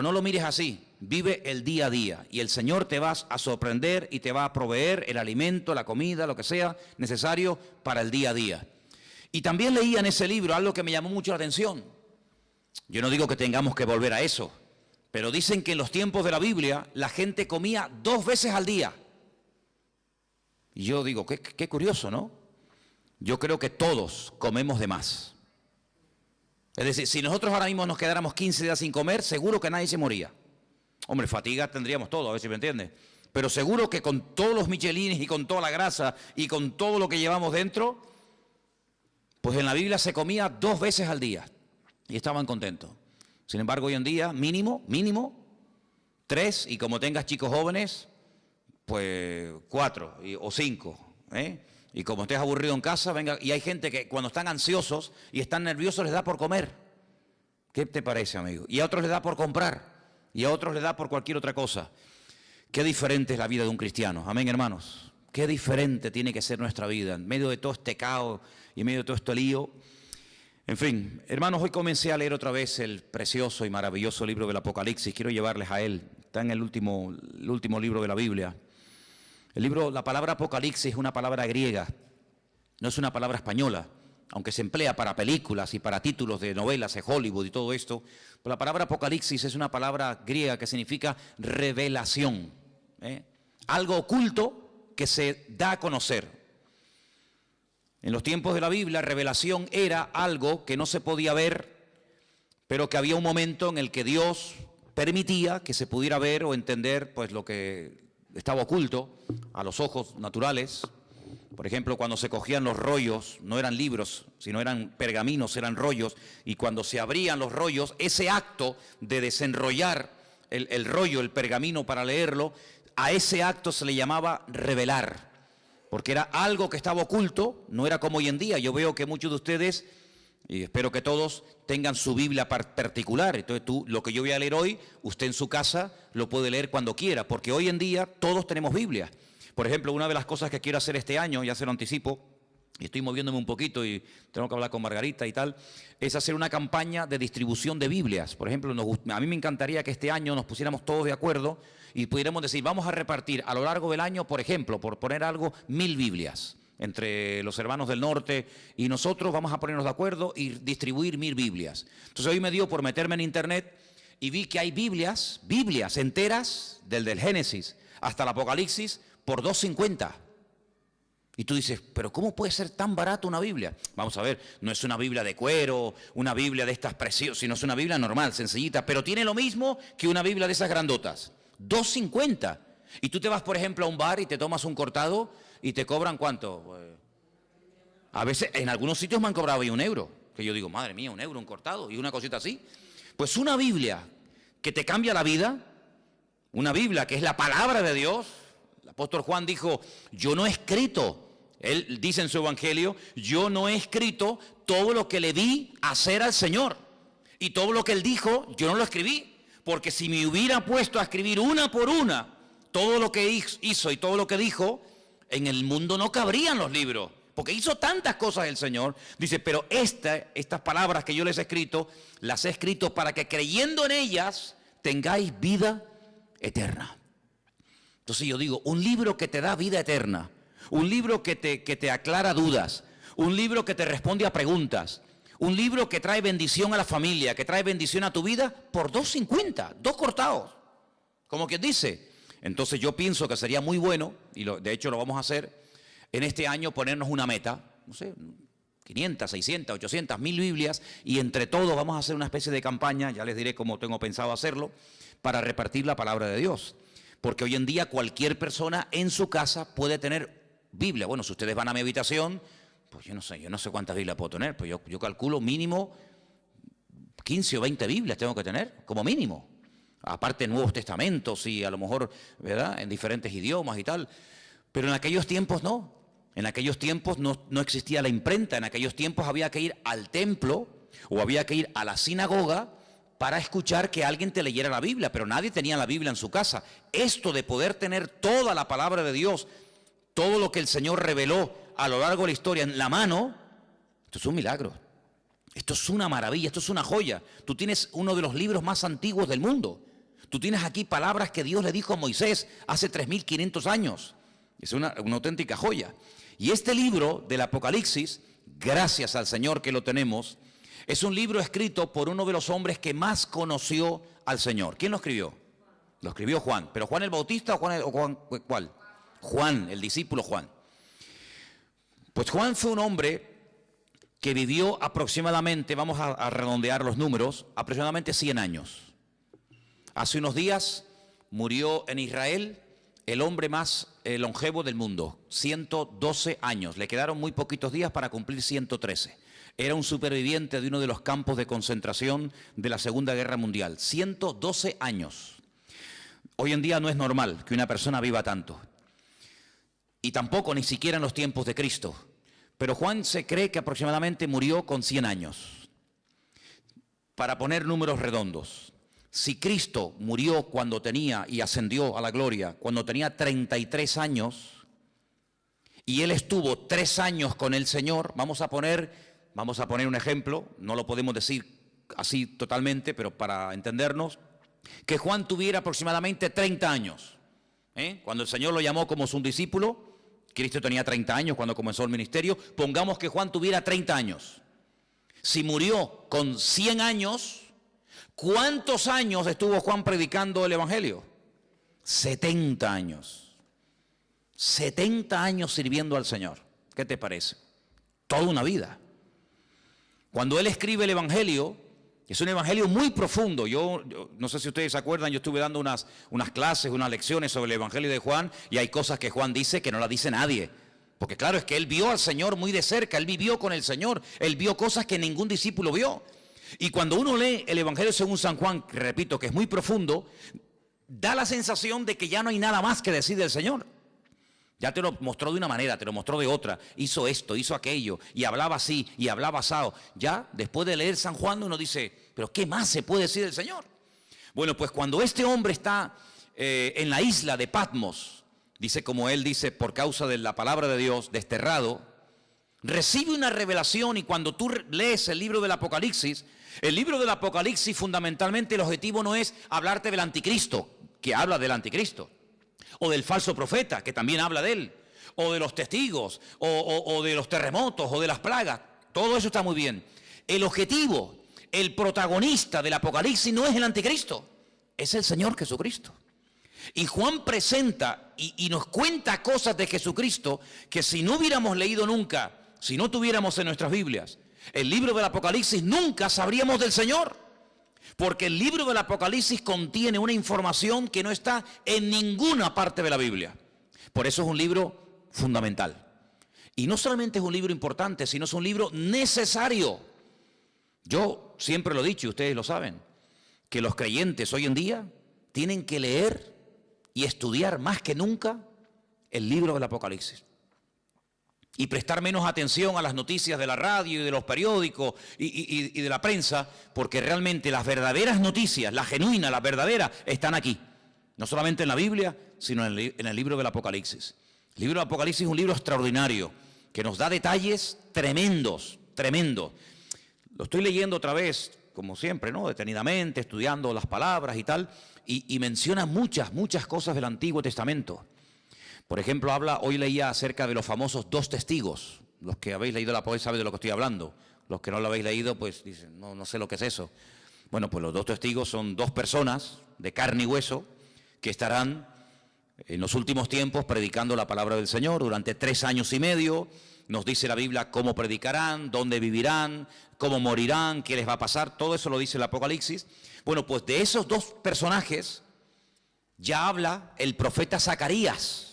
No lo mires así, vive el día a día y el Señor te va a sorprender y te va a proveer el alimento, la comida, lo que sea necesario para el día a día. Y también leía en ese libro algo que me llamó mucho la atención. Yo no digo que tengamos que volver a eso, pero dicen que en los tiempos de la Biblia la gente comía 2 veces al día. Y yo digo, qué curioso, ¿no? Yo creo que todos comemos de más. Es decir, si nosotros ahora mismo nos quedáramos 15 días sin comer, seguro que nadie se moría. Hombre, fatiga tendríamos todo, a ver si me entiende. Pero seguro que con todos los michelines y con toda la grasa y con todo lo que llevamos dentro, pues en la Biblia se comía 2 veces al día y estaban contentos. Sin embargo, hoy en día, mínimo, 3, y como tengas chicos jóvenes, pues 4 o 5, ¿eh? Y como estés aburrido en casa, venga, y hay gente que cuando están ansiosos y están nerviosos les da por comer. ¿Qué te parece, amigo? Y a otros les da por comprar, y a otros les da por cualquier otra cosa. Qué diferente es la vida de un cristiano, amén, hermanos. Qué diferente tiene que ser nuestra vida, en medio de todo este caos y en medio de todo este lío. En fin, hermanos, hoy comencé a leer otra vez el precioso y maravilloso libro del Apocalipsis. Quiero llevarles a él, está en el último libro de la Biblia. La palabra Apocalipsis es una palabra griega, no es una palabra española, aunque se emplea para películas y para títulos de novelas de Hollywood y todo esto. Pero la palabra Apocalipsis es una palabra griega que significa revelación, algo oculto que se da a conocer. En los tiempos de la Biblia, revelación era algo que no se podía ver, pero que había un momento en el que Dios permitía que se pudiera ver o entender pues lo que estaba oculto a los ojos naturales. Por ejemplo, cuando se cogían los rollos, no eran libros, sino eran pergaminos, eran rollos, y cuando se abrían los rollos, ese acto de desenrollar el rollo, el pergamino para leerlo, a ese acto se le llamaba revelar, porque era algo que estaba oculto, no era como hoy en día. Yo veo que muchos de ustedes, y espero que todos, tengan su Biblia particular. Entonces lo que yo voy a leer hoy, usted en su casa lo puede leer cuando quiera, porque hoy en día todos tenemos Biblia. Por ejemplo, una de las cosas que quiero hacer este año, ya se lo anticipo, y estoy moviéndome un poquito y tengo que hablar con Margarita y tal, es hacer una campaña de distribución de Biblias. Por ejemplo, a mí me encantaría que este año nos pusiéramos todos de acuerdo y pudiéramos decir, vamos a repartir a lo largo del año, por ejemplo, por poner algo, 1000 Biblias. Entre los hermanos del norte y nosotros vamos a ponernos de acuerdo y distribuir 1000 Biblias. Entonces hoy me dio por meterme en internet y vi que hay Biblias enteras, del Génesis hasta el Apocalipsis, por $2.50. Y tú dices, pero ¿cómo puede ser tan barato una Biblia? Vamos a ver, no es una Biblia de cuero, una Biblia de estas preciosas, sino es una Biblia normal, sencillita, pero tiene lo mismo que una Biblia de esas grandotas. $2.50. Y tú te vas, por ejemplo, a un bar y te tomas un cortado y te cobran ¿cuánto? A veces, en algunos sitios me han cobrado ahí €1, que yo digo, madre mía, €1 un cortado y una cosita así. Pues una Biblia que te cambia la vida, una Biblia que es la palabra de Dios. El apóstol Juan dijo, yo no he escrito, él dice en su evangelio, yo no he escrito todo lo que le vi hacer al Señor. Y todo lo que él dijo, yo no lo escribí, porque si me hubiera puesto a escribir una por una todo lo que hizo y todo lo que dijo, en el mundo no cabrían los libros, porque hizo tantas cosas el Señor. Dice, pero estas palabras que yo les he escrito, las he escrito para que creyendo en ellas tengáis vida eterna. Entonces yo digo, un libro que te da vida eterna, un libro que te aclara dudas, un libro que te responde a preguntas, un libro que trae bendición a la familia, que trae bendición a tu vida, por $2.50, 2 cortados, como quien dice. Entonces yo pienso que sería muy bueno, y de hecho lo vamos a hacer, en este año ponernos una meta, no sé, 500, 600, 800, 1000 Biblias, y entre todos vamos a hacer una especie de campaña, ya les diré cómo tengo pensado hacerlo, para repartir la palabra de Dios. Porque hoy en día cualquier persona en su casa puede tener Biblia. Bueno, si ustedes van a mi habitación, pues yo no sé cuántas Biblias puedo tener, pues yo calculo mínimo 15 o 20 Biblias tengo que tener, como mínimo. Aparte Nuevos Testamentos y a lo mejor, ¿verdad?, en diferentes idiomas y tal. Pero en aquellos tiempos no. En aquellos tiempos no existía la imprenta. En aquellos tiempos había que ir al templo o había que ir a la sinagoga para escuchar que alguien te leyera la Biblia, pero nadie tenía la Biblia en su casa. Esto de poder tener toda la palabra de Dios, todo lo que el Señor reveló a lo largo de la historia en la mano, esto es un milagro. Esto es una maravilla, esto es una joya. Tú tienes uno de los libros más antiguos del mundo. Tú tienes aquí palabras que Dios le dijo a Moisés hace 3.500 años. Es una auténtica joya. Y este libro del Apocalipsis, gracias al Señor que lo tenemos, es un libro escrito por uno de los hombres que más conoció al Señor. ¿Quién lo escribió? Lo escribió Juan. ¿Pero Juan el Bautista o Juan cuál? Juan, el discípulo Juan. Pues Juan fue un hombre que vivió aproximadamente, vamos a redondear los números, aproximadamente 100 años. Hace unos días murió en Israel el hombre más longevo del mundo, 112 años. Le quedaron muy poquitos días para cumplir 113. Era un superviviente de uno de los campos de concentración de la Segunda Guerra Mundial. 112 años. Hoy en día no es normal que una persona viva tanto. Y tampoco ni siquiera en los tiempos de Cristo. Pero Juan se cree que aproximadamente murió con 100 años. Para poner números redondos, si Cristo murió cuando tenía y ascendió a la gloria, cuando tenía 33 años, y él estuvo 3 años con el Señor, vamos a poner un ejemplo, no lo podemos decir así totalmente, pero para entendernos, que Juan tuviera aproximadamente 30 años. Cuando el Señor lo llamó como su discípulo, Cristo tenía 30 años cuando comenzó el ministerio, pongamos que Juan tuviera 30 años. Si murió con 100 años, ¿cuántos años estuvo Juan predicando el Evangelio? 70 años. 70 años sirviendo al Señor. ¿Qué te parece? Toda una vida. Cuando él escribe el Evangelio, es un evangelio muy profundo. Yo no sé si ustedes se acuerdan, yo estuve dando unas clases, unas lecciones sobre el Evangelio de Juan, y hay cosas que Juan dice que no las dice nadie. Porque claro, es que él vio al Señor muy de cerca, él vivió con el Señor, él vio cosas que ningún discípulo vio. Y cuando uno lee el Evangelio según San Juan, que repito que es muy profundo, da la sensación de que ya no hay nada más que decir del Señor. Ya te lo mostró de una manera, te lo mostró de otra, hizo esto, hizo aquello, y hablaba así, y hablaba asado. Ya, después de leer San Juan, uno dice, ¿pero qué más se puede decir del Señor? Bueno, pues cuando este hombre está en la isla de Patmos, dice como él dice, por causa de la palabra de Dios, desterrado, recibe una revelación, y cuando tú lees el libro del Apocalipsis fundamentalmente el objetivo no es hablarte del anticristo, que habla del anticristo, o del falso profeta, que también habla de él, o de los testigos, o de los terremotos, o de las plagas. Todo eso está muy bien. El objetivo, el protagonista del Apocalipsis no es el anticristo, es el Señor Jesucristo. Y Juan presenta y nos cuenta cosas de Jesucristo que si no hubiéramos leído nunca, si no tuviéramos en nuestras Biblias el libro del Apocalipsis, nunca sabríamos del Señor. Porque el libro del Apocalipsis contiene una información que no está en ninguna parte de la Biblia. Por eso es un libro fundamental. Y no solamente es un libro importante, sino es un libro necesario. Yo siempre lo he dicho, y ustedes lo saben, que los creyentes hoy en día tienen que leer y estudiar más que nunca el libro del Apocalipsis. Y prestar menos atención a las noticias de la radio y de los periódicos y de la prensa, porque realmente las verdaderas noticias, las genuinas, las verdaderas, están aquí. No solamente en la Biblia, sino en el libro del Apocalipsis. El libro del Apocalipsis es un libro extraordinario, que nos da detalles tremendos, tremendos. Lo estoy leyendo otra vez, como siempre, ¿no? Detenidamente, estudiando las palabras y tal, y menciona muchas cosas del Antiguo Testamento. Por ejemplo, hoy leía acerca de los famosos 2 testigos. Los que habéis leído la poesía saben de lo que estoy hablando. Los que no lo habéis leído, pues dicen, no sé lo que es eso. Bueno, pues los 2 testigos son 2 personas de carne y hueso que estarán en los últimos tiempos predicando la palabra del Señor durante 3 años y medio. Nos dice la Biblia cómo predicarán, dónde vivirán, cómo morirán, qué les va a pasar. Todo eso lo dice el Apocalipsis. Bueno, pues de esos 2 personajes ya habla el profeta Zacarías.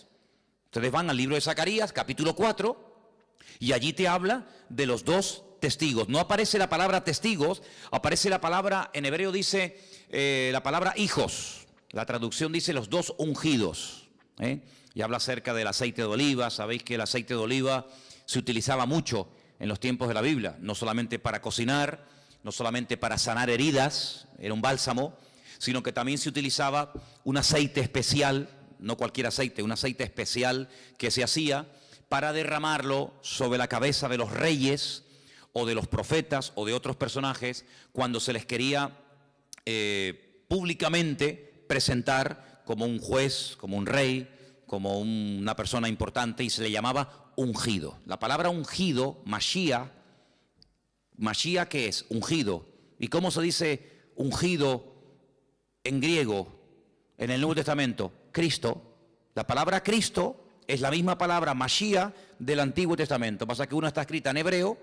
Ustedes van al libro de Zacarías, capítulo 4, y allí te habla de los 2 testigos. No aparece la palabra testigos, aparece la palabra, en hebreo dice la palabra hijos. La traducción dice los 2 ungidos. Y habla acerca del aceite de oliva. Sabéis que el aceite de oliva se utilizaba mucho en los tiempos de la Biblia, no solamente para cocinar, no solamente para sanar heridas, era un bálsamo, sino que también se utilizaba un aceite especial, no cualquier aceite, un aceite especial que se hacía para derramarlo sobre la cabeza de los reyes o de los profetas o de otros personajes cuando se les quería públicamente presentar como un juez, como un rey, como una persona importante, y se le llamaba ungido. La palabra ungido, Mashiach, Mashiach, ¿qué es? Ungido. ¿Y cómo se dice ungido en griego en el Nuevo Testamento? Cristo. La palabra Cristo es la misma palabra Mashiach del Antiguo Testamento. Pasa que una está escrita en hebreo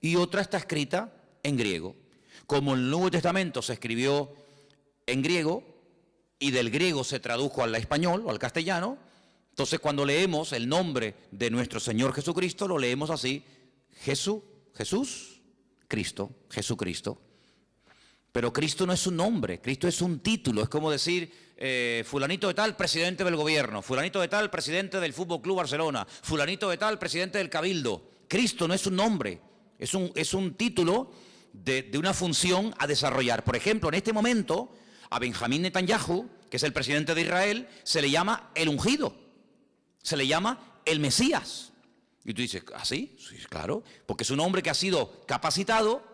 y otra está escrita en griego. Como el Nuevo Testamento se escribió en griego y del griego se tradujo al español o al castellano, entonces cuando leemos el nombre de nuestro Señor Jesucristo, lo leemos así: Jesús, Cristo, Jesucristo. Pero Cristo no es un nombre, Cristo es un título. Es como decir, fulanito de tal, presidente del gobierno; fulanito de tal, presidente del Fútbol Club Barcelona; fulanito de tal, presidente del Cabildo. Cristo no es un nombre, es un título de una función a desarrollar. Por ejemplo, en este momento, a Benjamín Netanyahu, que es el presidente de Israel, se le llama el ungido, se le llama el Mesías. Y tú dices, ¿ah, sí? Sí, claro, porque es un hombre que ha sido capacitado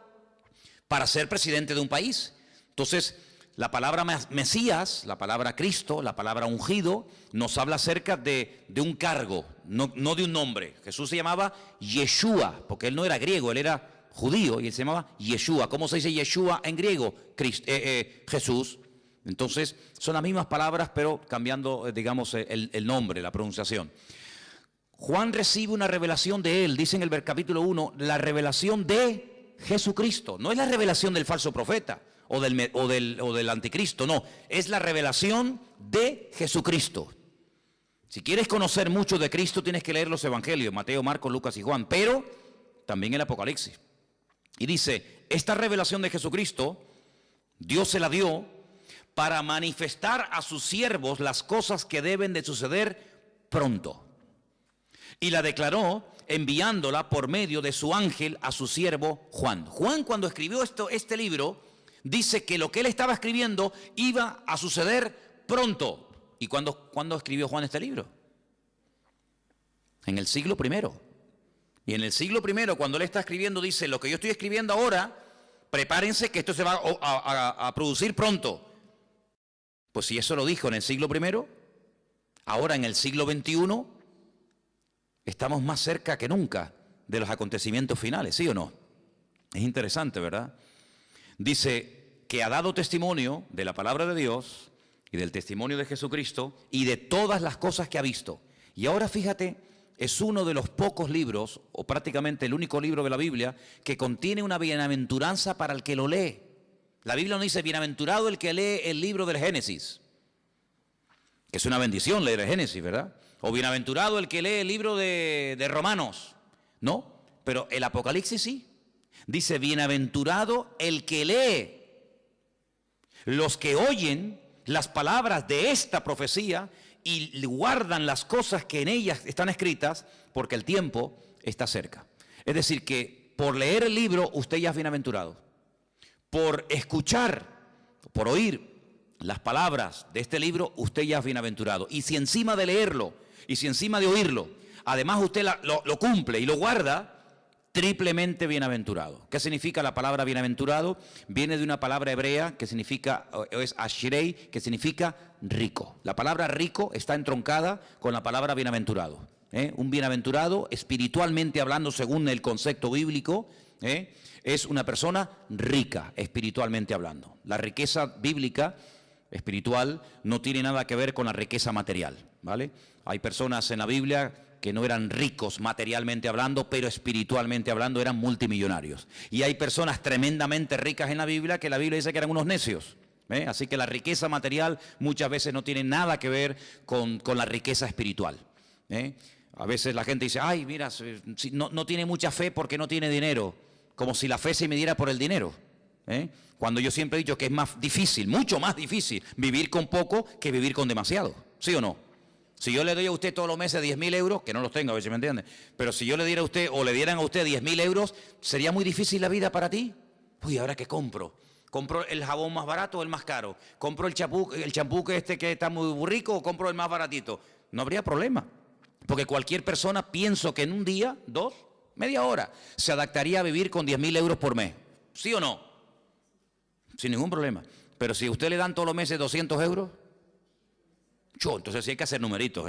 para ser presidente de un país. Entonces, la palabra Mesías, la palabra Cristo, la palabra ungido, nos habla acerca de un cargo, no de un nombre. Jesús se llamaba Yeshua, porque él no era griego, él era judío, y él se llamaba Yeshua. ¿Cómo se dice Yeshua en griego? Jesús. Entonces, son las mismas palabras, pero cambiando, digamos, el nombre, la pronunciación. Juan recibe una revelación de él, dice en el capítulo 1, la revelación de Jesucristo. No es la revelación del falso profeta o del anticristo, no. Es la revelación de Jesucristo. Si quieres conocer mucho de Cristo, tienes que leer los evangelios, Mateo, Marcos, Lucas y Juan, pero también el Apocalipsis. Y dice, esta revelación de Jesucristo, Dios se la dio para manifestar a sus siervos las cosas que deben de suceder pronto. Y la declaró enviándola por medio de su ángel a su siervo Juan. Juan, cuando escribió este libro, dice que lo que él estaba escribiendo iba a suceder pronto. ¿Y cuándo escribió Juan este libro? En el siglo I. Y en el siglo I, cuando él está escribiendo, dice, lo que yo estoy escribiendo ahora, prepárense que esto se va a producir pronto. Pues si eso lo dijo en el siglo I, ahora en el siglo XXI, estamos más cerca que nunca de los acontecimientos finales, ¿sí o no? Es interesante, ¿verdad? Dice que ha dado testimonio de la palabra de Dios y del testimonio de Jesucristo y de todas las cosas que ha visto. Y ahora fíjate, es uno de los pocos libros, o prácticamente el único libro de la Biblia, que contiene una bienaventuranza para el que lo lee. La Biblia no dice, bienaventurado el que lee el libro del Génesis, que es una bendición leer el Génesis, ¿verdad? O bienaventurado el que lee el libro de Romanos. No, pero el Apocalipsis sí. Dice, bienaventurado el que lee. Los que oyen las palabras de esta profecía y guardan las cosas que en ellas están escritas, porque el tiempo está cerca. Es decir, que por leer el libro usted ya es bienaventurado. Por escuchar, por oír las palabras de este libro, usted ya es bienaventurado. Y si encima de leerlo, y si encima de oírlo, además usted lo cumple y lo guarda, triplemente bienaventurado. ¿Qué significa la palabra bienaventurado? Viene de una palabra hebrea que significa, es ashrei, que significa rico. La palabra rico está entroncada con la palabra bienaventurado. Un bienaventurado, espiritualmente hablando, según el concepto bíblico, es una persona rica, espiritualmente hablando. La riqueza bíblica espiritual no tiene nada que ver con la riqueza material, ¿vale? Hay personas en la Biblia que no eran ricos materialmente hablando, pero espiritualmente hablando eran multimillonarios. Y hay personas tremendamente ricas en la Biblia que la Biblia dice que eran unos necios. Así que la riqueza material muchas veces no tiene nada que ver con la riqueza espiritual. A veces la gente dice, ay, mira, no tiene mucha fe porque no tiene dinero, como si la fe se midiera por el dinero. Cuando yo siempre he dicho que es más difícil, mucho más difícil, vivir con poco que vivir con demasiado. ¿Sí o no? Si yo le doy a usted todos los meses 10.000 euros, que no los tengo, a ver si me entiende, pero si yo le diera a usted o le dieran a usted 10.000 euros, ¿sería muy difícil la vida para ti? Uy, ¿ahora qué compro? ¿Compro el jabón más barato o el más caro? ¿Compro el champú que está muy rico o compro el más baratito? No habría problema, porque cualquier persona, pienso que en un día, dos, media hora, se adaptaría a vivir con 10.000 euros por mes. ¿Sí o no? Sin ningún problema. Pero si a usted le dan todos los meses 200 euros, entonces sí hay que hacer numeritos,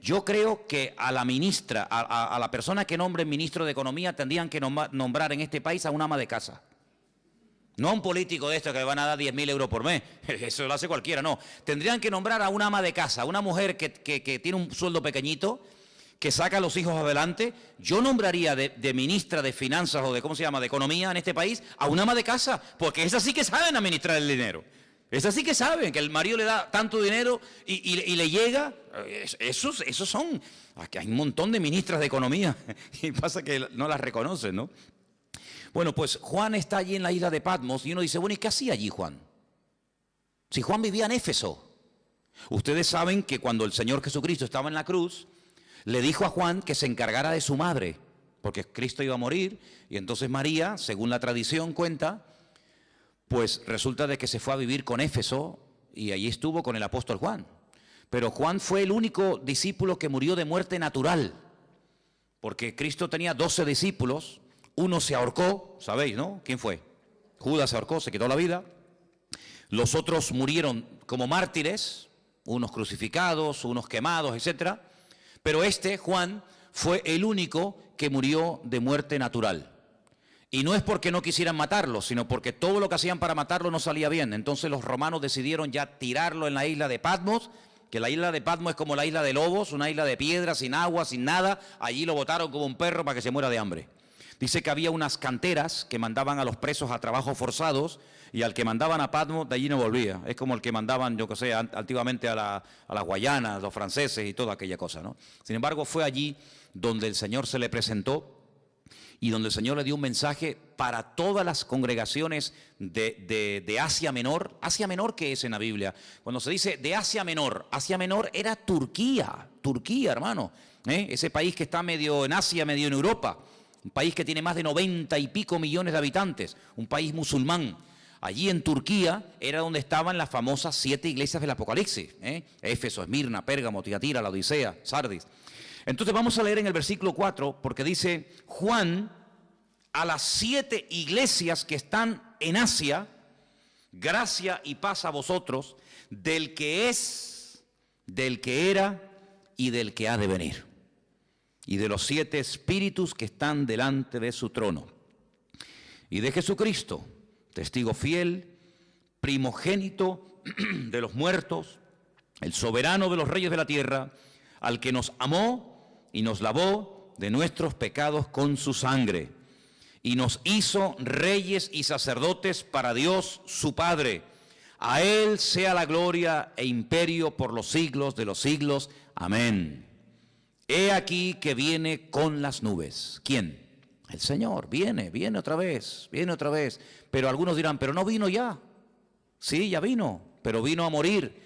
Yo creo que a la ministra, a la persona que nombre ministro de Economía, tendrían que nombrar en este país a un ama de casa. No a un político de estos que le van a dar 10.000 euros por mes. Eso lo hace cualquiera, no. Tendrían que nombrar a una ama de casa, una mujer que tiene un sueldo pequeñito, que saca a los hijos adelante. Yo nombraría de ministra de Finanzas o de, ¿cómo se llama?, de Economía en este país, a una ama de casa, porque esas sí que saben administrar el dinero. Esas sí que saben que el marido le da tanto dinero y le llega. Esos son. Aquí hay un montón de ministras de Economía y pasa que no las reconocen, ¿no? Bueno, pues Juan está allí en la isla de Patmos y uno dice, bueno, ¿y qué hacía allí Juan? Si Juan vivía en Éfeso. Ustedes saben que cuando el Señor Jesucristo estaba en la cruz, le dijo a Juan que se encargara de su madre, porque Cristo iba a morir, y entonces María, según la tradición cuenta, pues resulta de que se fue a vivir con Éfeso y allí estuvo con el apóstol Juan. Pero Juan fue el único discípulo que murió de muerte natural, porque Cristo tenía 12 discípulos, uno se ahorcó, ¿sabéis, no? ¿Quién fue? Judas se ahorcó, se quitó la vida. Los otros murieron como mártires, unos crucificados, unos quemados, etcétera. Pero Juan, fue el único que murió de muerte natural. Y no es porque no quisieran matarlo, sino porque todo lo que hacían para matarlo no salía bien. Entonces los romanos decidieron ya tirarlo en la isla de Patmos, que la isla de Patmos es como la isla de Lobos, una isla de piedra, sin agua, sin nada. Allí lo botaron como un perro para que se muera de hambre. Dice que había unas canteras que mandaban a los presos a trabajos forzados y al que mandaban a Patmos de allí no volvía. Es como el que mandaban, yo que sé, antiguamente a las Guayanas, los franceses y toda aquella cosa, ¿no? Sin embargo, fue allí donde el Señor se le presentó y donde el Señor le dio un mensaje para todas las congregaciones de Asia Menor. Asia Menor, ¿qué es en la Biblia? Cuando se dice de Asia Menor era Turquía, hermano, ese país que está medio en Asia, medio en Europa. Un país que tiene más de 90 y pico millones de habitantes, un país musulmán. Allí en Turquía era donde estaban las famosas 7 iglesias del Apocalipsis, Éfeso, Esmirna, Pérgamo, Tiatira, la Odisea, Sardis. Entonces vamos a leer en el versículo 4, porque dice, Juan, a las 7 iglesias que están en Asia, gracia y paz a vosotros, del que es, del que era y del que ha de venir, y de los 7 espíritus que están delante de su trono, y de Jesucristo, testigo fiel, primogénito de los muertos, el soberano de los reyes de la tierra, al que nos amó y nos lavó de nuestros pecados con su sangre, y nos hizo reyes y sacerdotes para Dios su Padre. A Él sea la gloria e imperio por los siglos de los siglos. Amén. He aquí que viene con las nubes. ¿Quién? El Señor. Viene otra vez, Pero algunos dirán, pero no vino ya. Sí, ya vino, pero vino a morir.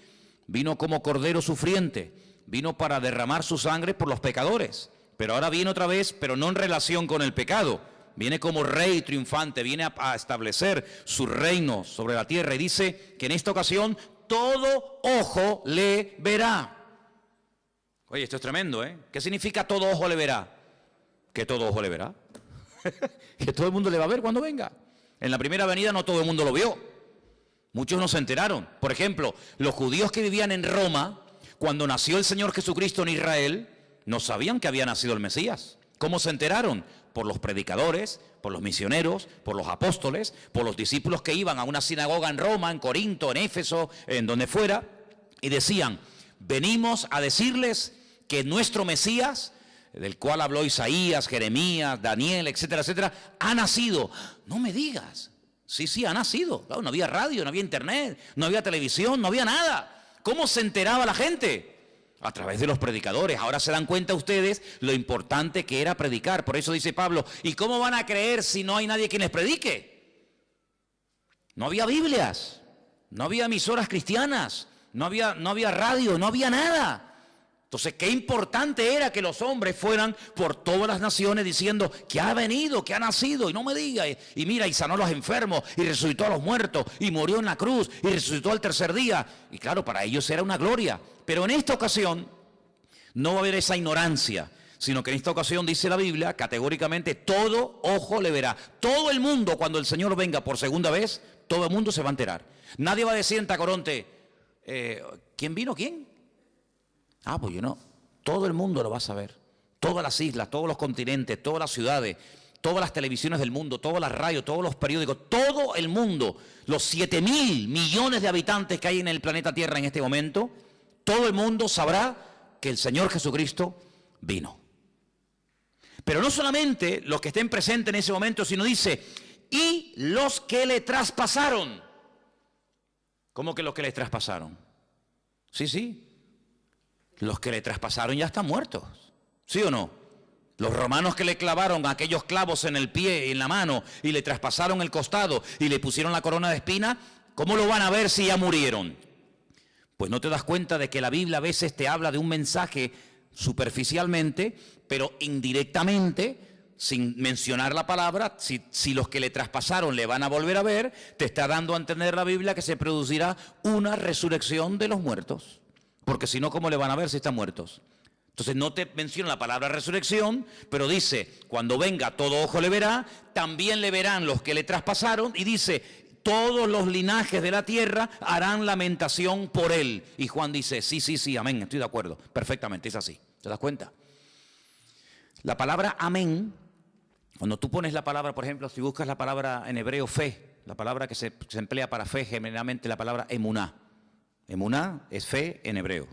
Vino como cordero sufriente. Vino para derramar su sangre por los pecadores. Pero ahora viene otra vez, pero no en relación con el pecado. Viene como rey triunfante, viene a establecer su reino sobre la tierra. Y dice que en esta ocasión todo ojo le verá. Oye, esto es tremendo, ¿eh? ¿Qué significa todo ojo le verá? Que todo ojo le verá. Que todo el mundo le va a ver cuando venga. En la primera venida no todo el mundo lo vio. Muchos no se enteraron. Por ejemplo, los judíos que vivían en Roma, cuando nació el Señor Jesucristo en Israel, no sabían que había nacido el Mesías. ¿Cómo se enteraron? Por los predicadores, por los misioneros, por los apóstoles, por los discípulos que iban a una sinagoga en Roma, en Corinto, en Éfeso, en donde fuera, y decían, venimos a decirles que nuestro Mesías, del cual habló Isaías, Jeremías, Daniel, etcétera, etcétera, ha nacido. No me digas. Sí, ha nacido. Claro, no había radio, no había internet, no había televisión, no había nada. ¿Cómo se enteraba la gente? A través de los predicadores. Ahora se dan cuenta ustedes lo importante que era predicar. Por eso dice Pablo, ¿y cómo van a creer si no hay nadie quien les predique? No había Biblias, no había emisoras cristianas, no había radio, no había nada. Entonces, qué importante era que los hombres fueran por todas las naciones diciendo que ha venido, que ha nacido, y no me diga, y mira, y sanó a los enfermos, y resucitó a los muertos, y murió en la cruz, y resucitó al tercer día. Y claro, para ellos era una gloria. Pero en esta ocasión no va a haber esa ignorancia, sino que en esta ocasión dice la Biblia, categóricamente, todo ojo le verá. Todo el mundo, cuando el Señor venga por segunda vez, todo el mundo se va a enterar. Nadie va a decir en Tacoronte, ¿quién vino? ¿Quién? Ah, pues yo no. Todo el mundo lo va a saber. Todas las islas, todos los continentes, todas las ciudades, todas las televisiones del mundo, todas las radios, todos los periódicos, todo el mundo, los 7.000 millones de habitantes que hay en el planeta Tierra en este momento, todo el mundo sabrá que el Señor Jesucristo vino. Pero no solamente los que estén presentes en ese momento, sino dice, y los que le traspasaron. ¿Cómo que los que le traspasaron? Sí, sí. Los que le traspasaron ya están muertos. ¿Sí o no? Los romanos que le clavaron aquellos clavos en el pie, en la mano, y le traspasaron el costado y le pusieron la corona de espina, ¿cómo lo van a ver si ya murieron? Pues no te das cuenta de que la Biblia a veces te habla de un mensaje superficialmente, pero indirectamente, sin mencionar la palabra, si los que le traspasaron le van a volver a ver, te está dando a entender la Biblia que se producirá una resurrección de los muertos. Porque si no, ¿cómo le van a ver si están muertos? Entonces no te menciona la palabra resurrección, pero dice, cuando venga todo ojo le verá, también le verán los que le traspasaron, y dice, todos los linajes de la tierra harán lamentación por él. Y Juan dice, sí, amén, estoy de acuerdo, perfectamente, es así. ¿Te das cuenta? La palabra amén, cuando tú pones la palabra, por ejemplo, si buscas la palabra en hebreo fe, la palabra que se emplea para fe, generalmente la palabra emuná. Emuná es fe en hebreo.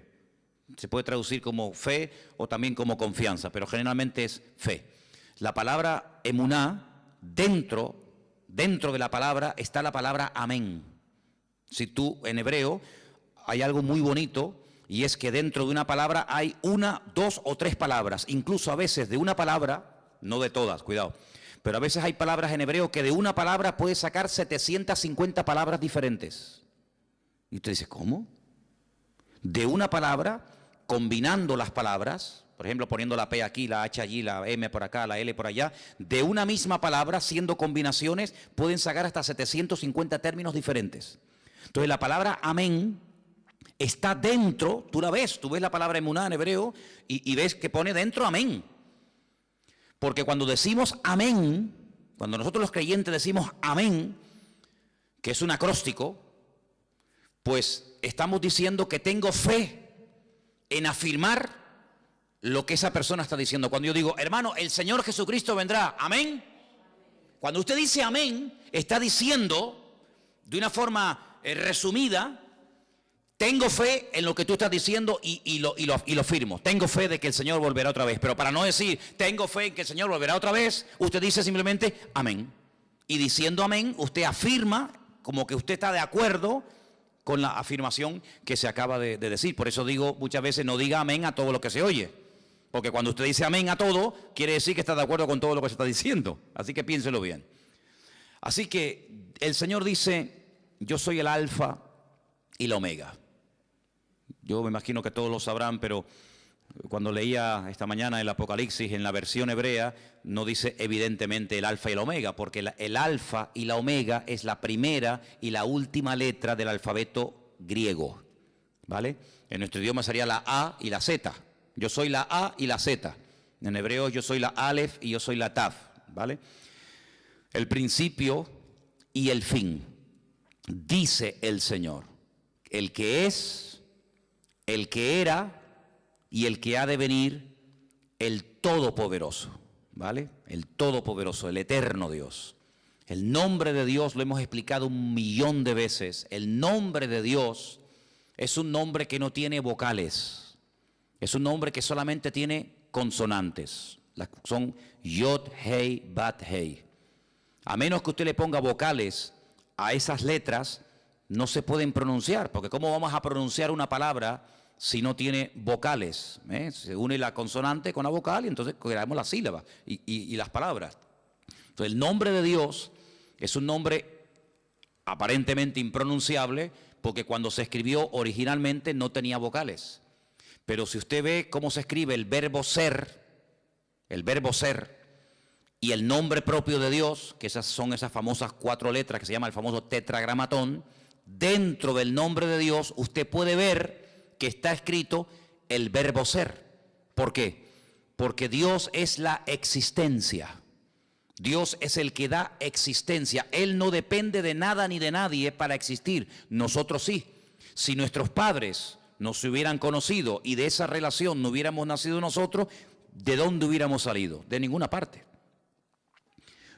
Se puede traducir como fe o también como confianza, pero generalmente es fe. La palabra emuná, dentro de la palabra está la palabra amén. Si tú en hebreo hay algo muy bonito, y es que dentro de una palabra hay una, dos o tres palabras. Incluso a veces de una palabra, no de todas, cuidado, pero a veces hay palabras en hebreo que de una palabra puedes sacar 750 palabras diferentes. Y usted dice, ¿cómo? De una palabra, combinando las palabras, por ejemplo, poniendo la P aquí, la H allí, la M por acá, la L por allá, de una misma palabra, haciendo combinaciones, pueden sacar hasta 750 términos diferentes. Entonces la palabra amén está dentro, tú la ves, tú ves la palabra emuná en hebreo y ves que pone dentro amén. Porque cuando decimos amén, cuando nosotros los creyentes decimos amén, que es un acróstico, pues estamos diciendo que tengo fe en afirmar lo que esa persona está diciendo. Cuando yo digo, hermano, el Señor Jesucristo vendrá, amén. Cuando usted dice amén, está diciendo de una forma resumida, tengo fe en lo que tú estás diciendo y lo firmo. Tengo fe de que el Señor volverá otra vez. Pero para no decir, tengo fe en que el Señor volverá otra vez, usted dice simplemente, amén. Y diciendo amén, usted afirma como que usted está de acuerdo con la afirmación que se acaba de decir. Por eso digo muchas veces, no diga amén a todo lo que se oye. Porque cuando usted dice amén a todo, quiere decir que está de acuerdo con todo lo que se está diciendo. Así que piénselo bien. Así que el Señor dice, yo soy el alfa y la omega. Yo me imagino que todos lo sabrán, pero cuando leía esta mañana el Apocalipsis en la versión hebrea, no dice evidentemente el alfa y el omega, porque el alfa y la omega es la primera y la última letra del alfabeto griego, ¿vale? En nuestro idioma sería la A y la Z. Yo soy la A y la Z. En hebreo yo soy la Aleph y yo soy la Tav, ¿vale? El principio y el fin, dice el Señor, el que es, el que era y el que ha de venir, el Todopoderoso, ¿vale? El Todopoderoso, el eterno Dios. El nombre de Dios lo hemos explicado 1.000.000 de veces. El nombre de Dios es un nombre que no tiene vocales. Es un nombre que solamente tiene consonantes. Son Yod, Hei, Bat, Hei. A menos que usted le ponga vocales a esas letras, no se pueden pronunciar, porque ¿cómo vamos a pronunciar una palabra si no tiene vocales? Se une la consonante con la vocal y entonces creamos las sílabas y las palabras. Entonces el nombre de Dios es un nombre aparentemente impronunciable porque cuando se escribió originalmente no tenía vocales. Pero si usted ve cómo se escribe el verbo ser y el nombre propio de Dios, que son esas famosas 4 letras que se llama el famoso tetragramatón, dentro del nombre de Dios usted puede ver que está escrito el verbo ser. ¿Por qué? Porque Dios es la existencia. Dios es el que da existencia. Él no depende de nada ni de nadie para existir. Nosotros sí. Si nuestros padres no se hubieran conocido y de esa relación no hubiéramos nacido nosotros, ¿de dónde hubiéramos salido? De ninguna parte.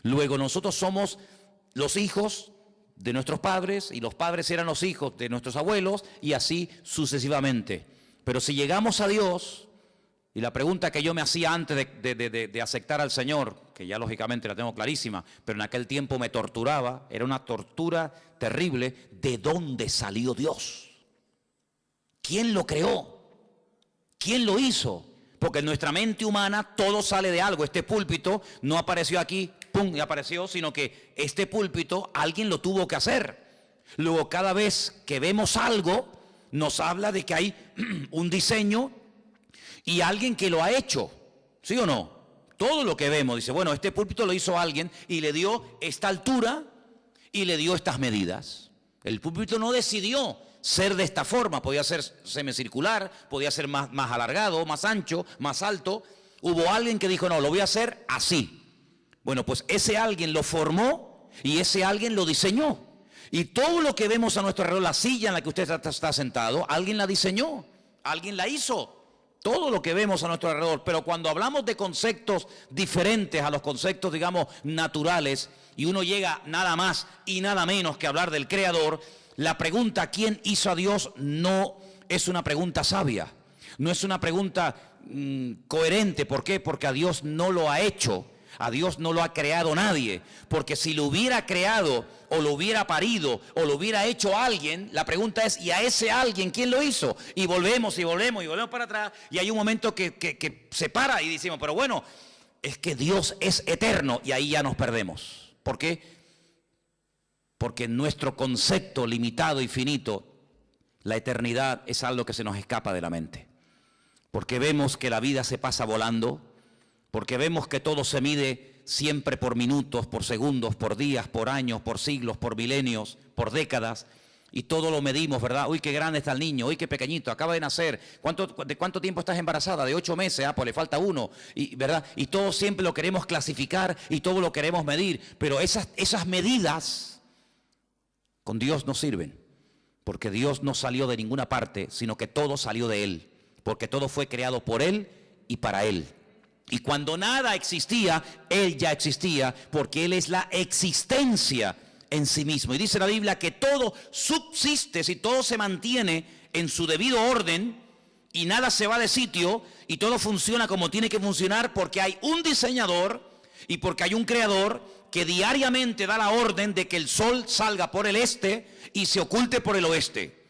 Luego nosotros somos los hijos de nuestros padres y los padres eran los hijos de nuestros abuelos y así sucesivamente. Pero si llegamos a Dios, y la pregunta que yo me hacía antes de aceptar al Señor, que ya lógicamente la tengo clarísima, pero en aquel tiempo me torturaba, era una tortura terrible, ¿de dónde salió Dios? ¿Quién lo creó? ¿Quién lo hizo? Porque en nuestra mente humana todo sale de algo. Este púlpito no apareció aquí, pum, y apareció, sino que este púlpito alguien lo tuvo que hacer. Luego cada vez que vemos algo, nos habla de que hay un diseño y alguien que lo ha hecho, ¿sí o no? Todo lo que vemos, dice, bueno, este púlpito lo hizo alguien y le dio esta altura y le dio estas medidas. El púlpito no decidió ser de esta forma, podía ser semicircular, podía ser más alargado, más ancho, más alto. Hubo alguien que dijo, no, lo voy a hacer así. Bueno, pues ese alguien lo formó y ese alguien lo diseñó. Y todo lo que vemos a nuestro alrededor, la silla en la que usted está sentado, alguien la diseñó, alguien la hizo. Todo lo que vemos a nuestro alrededor, pero cuando hablamos de conceptos diferentes a los conceptos, digamos, naturales, y uno llega nada más y nada menos que hablar del Creador, la pregunta ¿quién hizo a Dios? No es una pregunta sabia, no es una pregunta coherente. ¿Por qué? Porque a Dios no lo ha hecho, a Dios no lo ha creado nadie, porque si lo hubiera creado o lo hubiera parido o lo hubiera hecho alguien, la pregunta es, ¿y a ese alguien quién lo hizo? Y volvemos para atrás y hay un momento que se para y decimos, pero bueno, es que Dios es eterno y ahí ya nos perdemos. ¿Por qué? Porque en nuestro concepto limitado y finito, la eternidad es algo que se nos escapa de la mente. Porque vemos que la vida se pasa volando, porque vemos que todo se mide siempre por minutos, por segundos, por días, por años, por siglos, por milenios, por décadas, y todo lo medimos, ¿verdad? Uy, qué grande está el niño, uy, qué pequeñito, acaba de nacer. ¿De cuánto tiempo estás embarazada? De 8 meses, pues le falta 1, ¿verdad? Y todo siempre lo queremos clasificar y todo lo queremos medir, pero esas medidas con Dios no sirven, porque Dios no salió de ninguna parte, sino que todo salió de Él, porque todo fue creado por Él y para Él. Y cuando nada existía, Él ya existía, porque Él es la existencia en sí mismo. Y dice la Biblia que todo subsiste, si todo se mantiene en su debido orden y nada se va de sitio y todo funciona como tiene que funcionar, porque hay un diseñador y porque hay un creador que diariamente da la orden de que el sol salga por el este y se oculte por el oeste.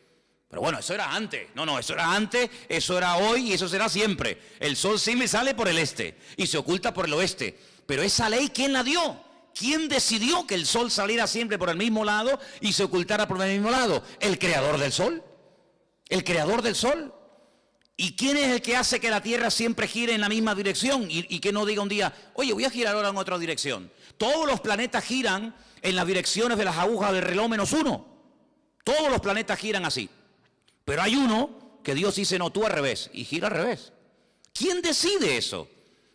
Pero bueno, eso era antes. No, eso era antes, eso era hoy y eso será siempre. El sol sí me sale por el este y se oculta por el oeste. Pero esa ley, ¿quién la dio? ¿Quién decidió que el sol saliera siempre por el mismo lado y se ocultara por el mismo lado? El creador del sol. El creador del sol. ¿Y quién es el que hace que la Tierra siempre gire en la misma dirección? Y que no diga un día, oye, voy a girar ahora en otra dirección. Todos los planetas giran en las direcciones de las agujas del reloj -1. Todos los planetas giran así. Pero hay uno que Dios dice, no, tú al revés, y gira al revés. ¿Quién decide eso?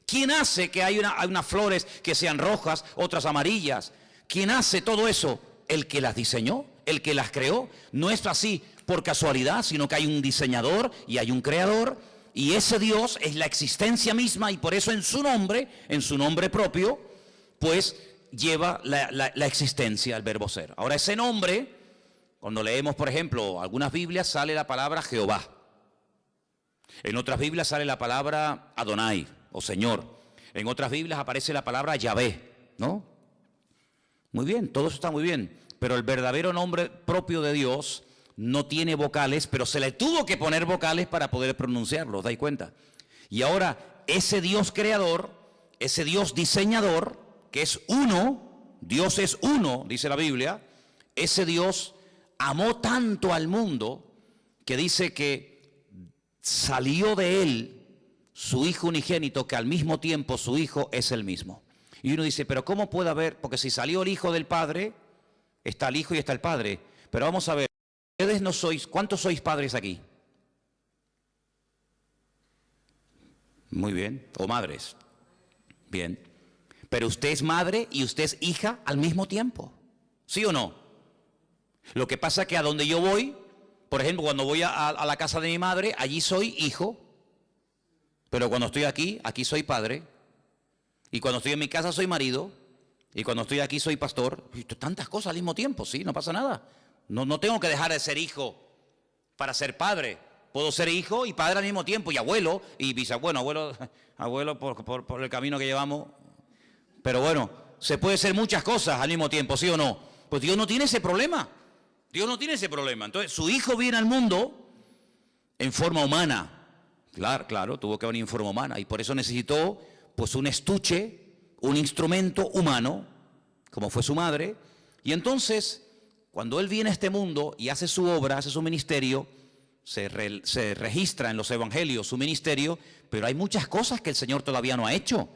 ¿Quién hace que hay unas flores que sean rojas, otras amarillas? ¿Quién hace todo eso? El que las diseñó, el que las creó. No es así por casualidad, sino que hay un diseñador y hay un creador, y ese Dios es la existencia misma, y por eso en su nombre propio, pues lleva la existencia, el verbo ser. Ahora ese nombre, cuando leemos, por ejemplo, algunas Biblias sale la palabra Jehová. En otras Biblias sale la palabra Adonai, o Señor. En otras Biblias aparece la palabra Yahvé, ¿no? Muy bien, todo eso está muy bien. Pero el verdadero nombre propio de Dios no tiene vocales, pero se le tuvo que poner vocales para poder pronunciarlo, ¿os dais cuenta? Y ahora, ese Dios creador, ese Dios diseñador, que es uno, Dios es uno, dice la Biblia, ese Dios amó tanto al mundo que dice que salió de él su Hijo unigénito, que al mismo tiempo su Hijo es el mismo. Y uno dice, pero ¿cómo puede haber? Porque si salió el Hijo del Padre, está el Hijo y está el Padre. Pero vamos a ver, ustedes no sois, ¿cuántos sois padres aquí? Muy bien, o madres. Bien. Pero usted es madre y usted es hija al mismo tiempo. ¿Sí o no? Lo que pasa es que a donde yo voy, por ejemplo, cuando voy a la casa de mi madre, allí soy hijo. Pero cuando estoy aquí, aquí soy padre. Y cuando estoy en mi casa soy marido. Y cuando estoy aquí soy pastor. Y tantas cosas al mismo tiempo, sí, no pasa nada. No tengo que dejar de ser hijo para ser padre. Puedo ser hijo y padre al mismo tiempo. Y abuelo y bisabuelo. Abuelo por el camino que llevamos. Pero bueno, se puede ser muchas cosas al mismo tiempo, ¿sí o no? Pues Dios no tiene ese problema. Dios no tiene ese problema. Entonces, su hijo viene al mundo en forma humana. Claro, tuvo que venir en forma humana. Y por eso necesitó, pues, un estuche, un instrumento humano, como fue su madre. Y entonces, cuando él viene a este mundo y hace su obra, hace su ministerio, se registra en los evangelios su ministerio, pero hay muchas cosas que el Señor todavía no ha hecho.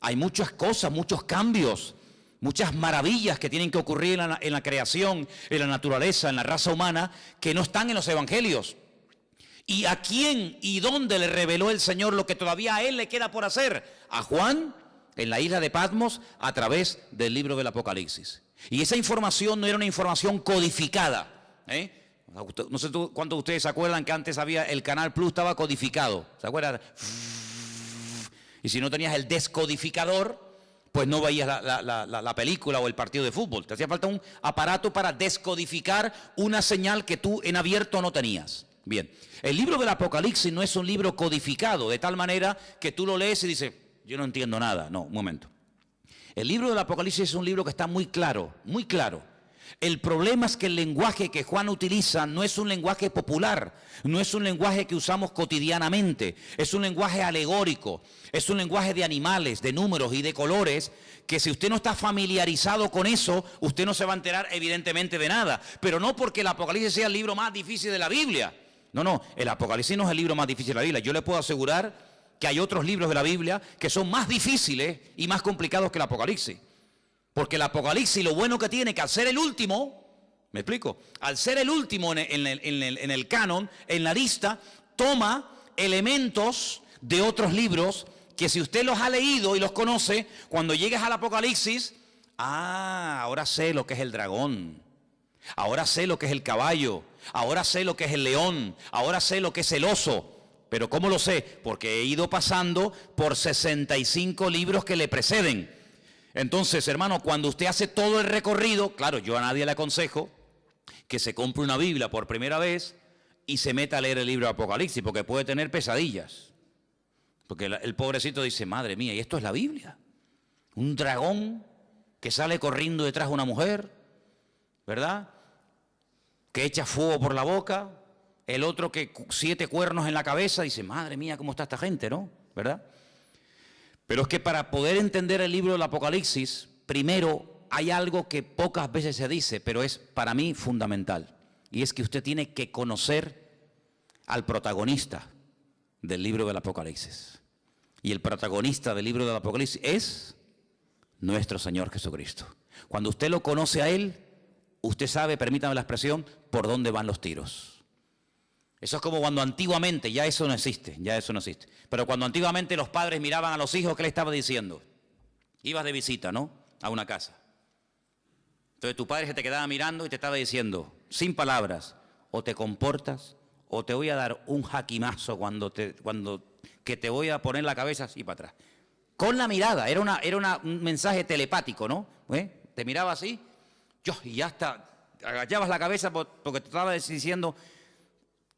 Hay muchas cosas, muchos cambios, muchas maravillas que tienen que ocurrir en la creación, en la naturaleza, en la raza humana, que no están en los evangelios. ¿Y a quién y dónde le reveló el Señor lo que todavía a él le queda por hacer? A Juan, en la isla de Patmos, a través del libro del Apocalipsis. Y esa información no era una información codificada, No sé cuántos de ustedes se acuerdan que antes había el Canal Plus, estaba codificado. ¿Se acuerdan? Y si no tenías el descodificador, pues no veías la película o el partido de fútbol. Te hacía falta un aparato para descodificar una señal que tú en abierto no tenías. Bien, el libro del Apocalipsis no es un libro codificado, de tal manera que tú lo lees y dices, yo no entiendo nada. No, un momento. El libro del Apocalipsis es un libro que está muy claro, muy claro. El problema es que el lenguaje que Juan utiliza no es un lenguaje popular, no es un lenguaje que usamos cotidianamente, es un lenguaje alegórico, es un lenguaje de animales, de números y de colores, que si usted no está familiarizado con eso, usted no se va a enterar evidentemente de nada. Pero no porque el Apocalipsis sea el libro más difícil de la Biblia. No, el Apocalipsis no es el libro más difícil de la Biblia. Yo le puedo asegurar que hay otros libros de la Biblia que son más difíciles y más complicados que el Apocalipsis. Porque el Apocalipsis lo bueno que tiene que al ser el último, ¿me explico? Al ser el último en el canon, en la lista, toma elementos de otros libros que si usted los ha leído y los conoce, cuando llegues al Apocalipsis, ahora sé lo que es el dragón, ahora sé lo que es el caballo, ahora sé lo que es el león, ahora sé lo que es el oso. ¿Pero cómo lo sé? Porque he ido pasando por 65 libros que le preceden. Entonces, hermano, cuando usted hace todo el recorrido, claro, yo a nadie le aconsejo que se compre una Biblia por primera vez y se meta a leer el libro de Apocalipsis, porque puede tener pesadillas. Porque el pobrecito dice, madre mía, ¿y esto es la Biblia? Un dragón que sale corriendo detrás de una mujer, ¿verdad? Que echa fuego por la boca, el otro que 7 cuernos en la cabeza, dice, madre mía, ¿cómo está esta gente, no? ¿Verdad? Pero es que para poder entender el libro del Apocalipsis, primero hay algo que pocas veces se dice, pero es para mí fundamental. Y es que usted tiene que conocer al protagonista del libro del Apocalipsis. Y el protagonista del libro del Apocalipsis es nuestro Señor Jesucristo. Cuando usted lo conoce a Él, usted sabe, permítame la expresión, por dónde van los tiros. Eso es como cuando antiguamente, ya eso no existe. Pero cuando antiguamente los padres miraban a los hijos, ¿qué le estaba diciendo? Ibas de visita, ¿no? A una casa. Entonces tu padre se te quedaba mirando y te estaba diciendo, sin palabras, o te comportas, o te voy a dar un jaquimazo que te voy a poner la cabeza así para atrás. Con la mirada, era un mensaje telepático, ¿no? Te miraba así, y ya hasta agachabas la cabeza porque te estaba diciendo,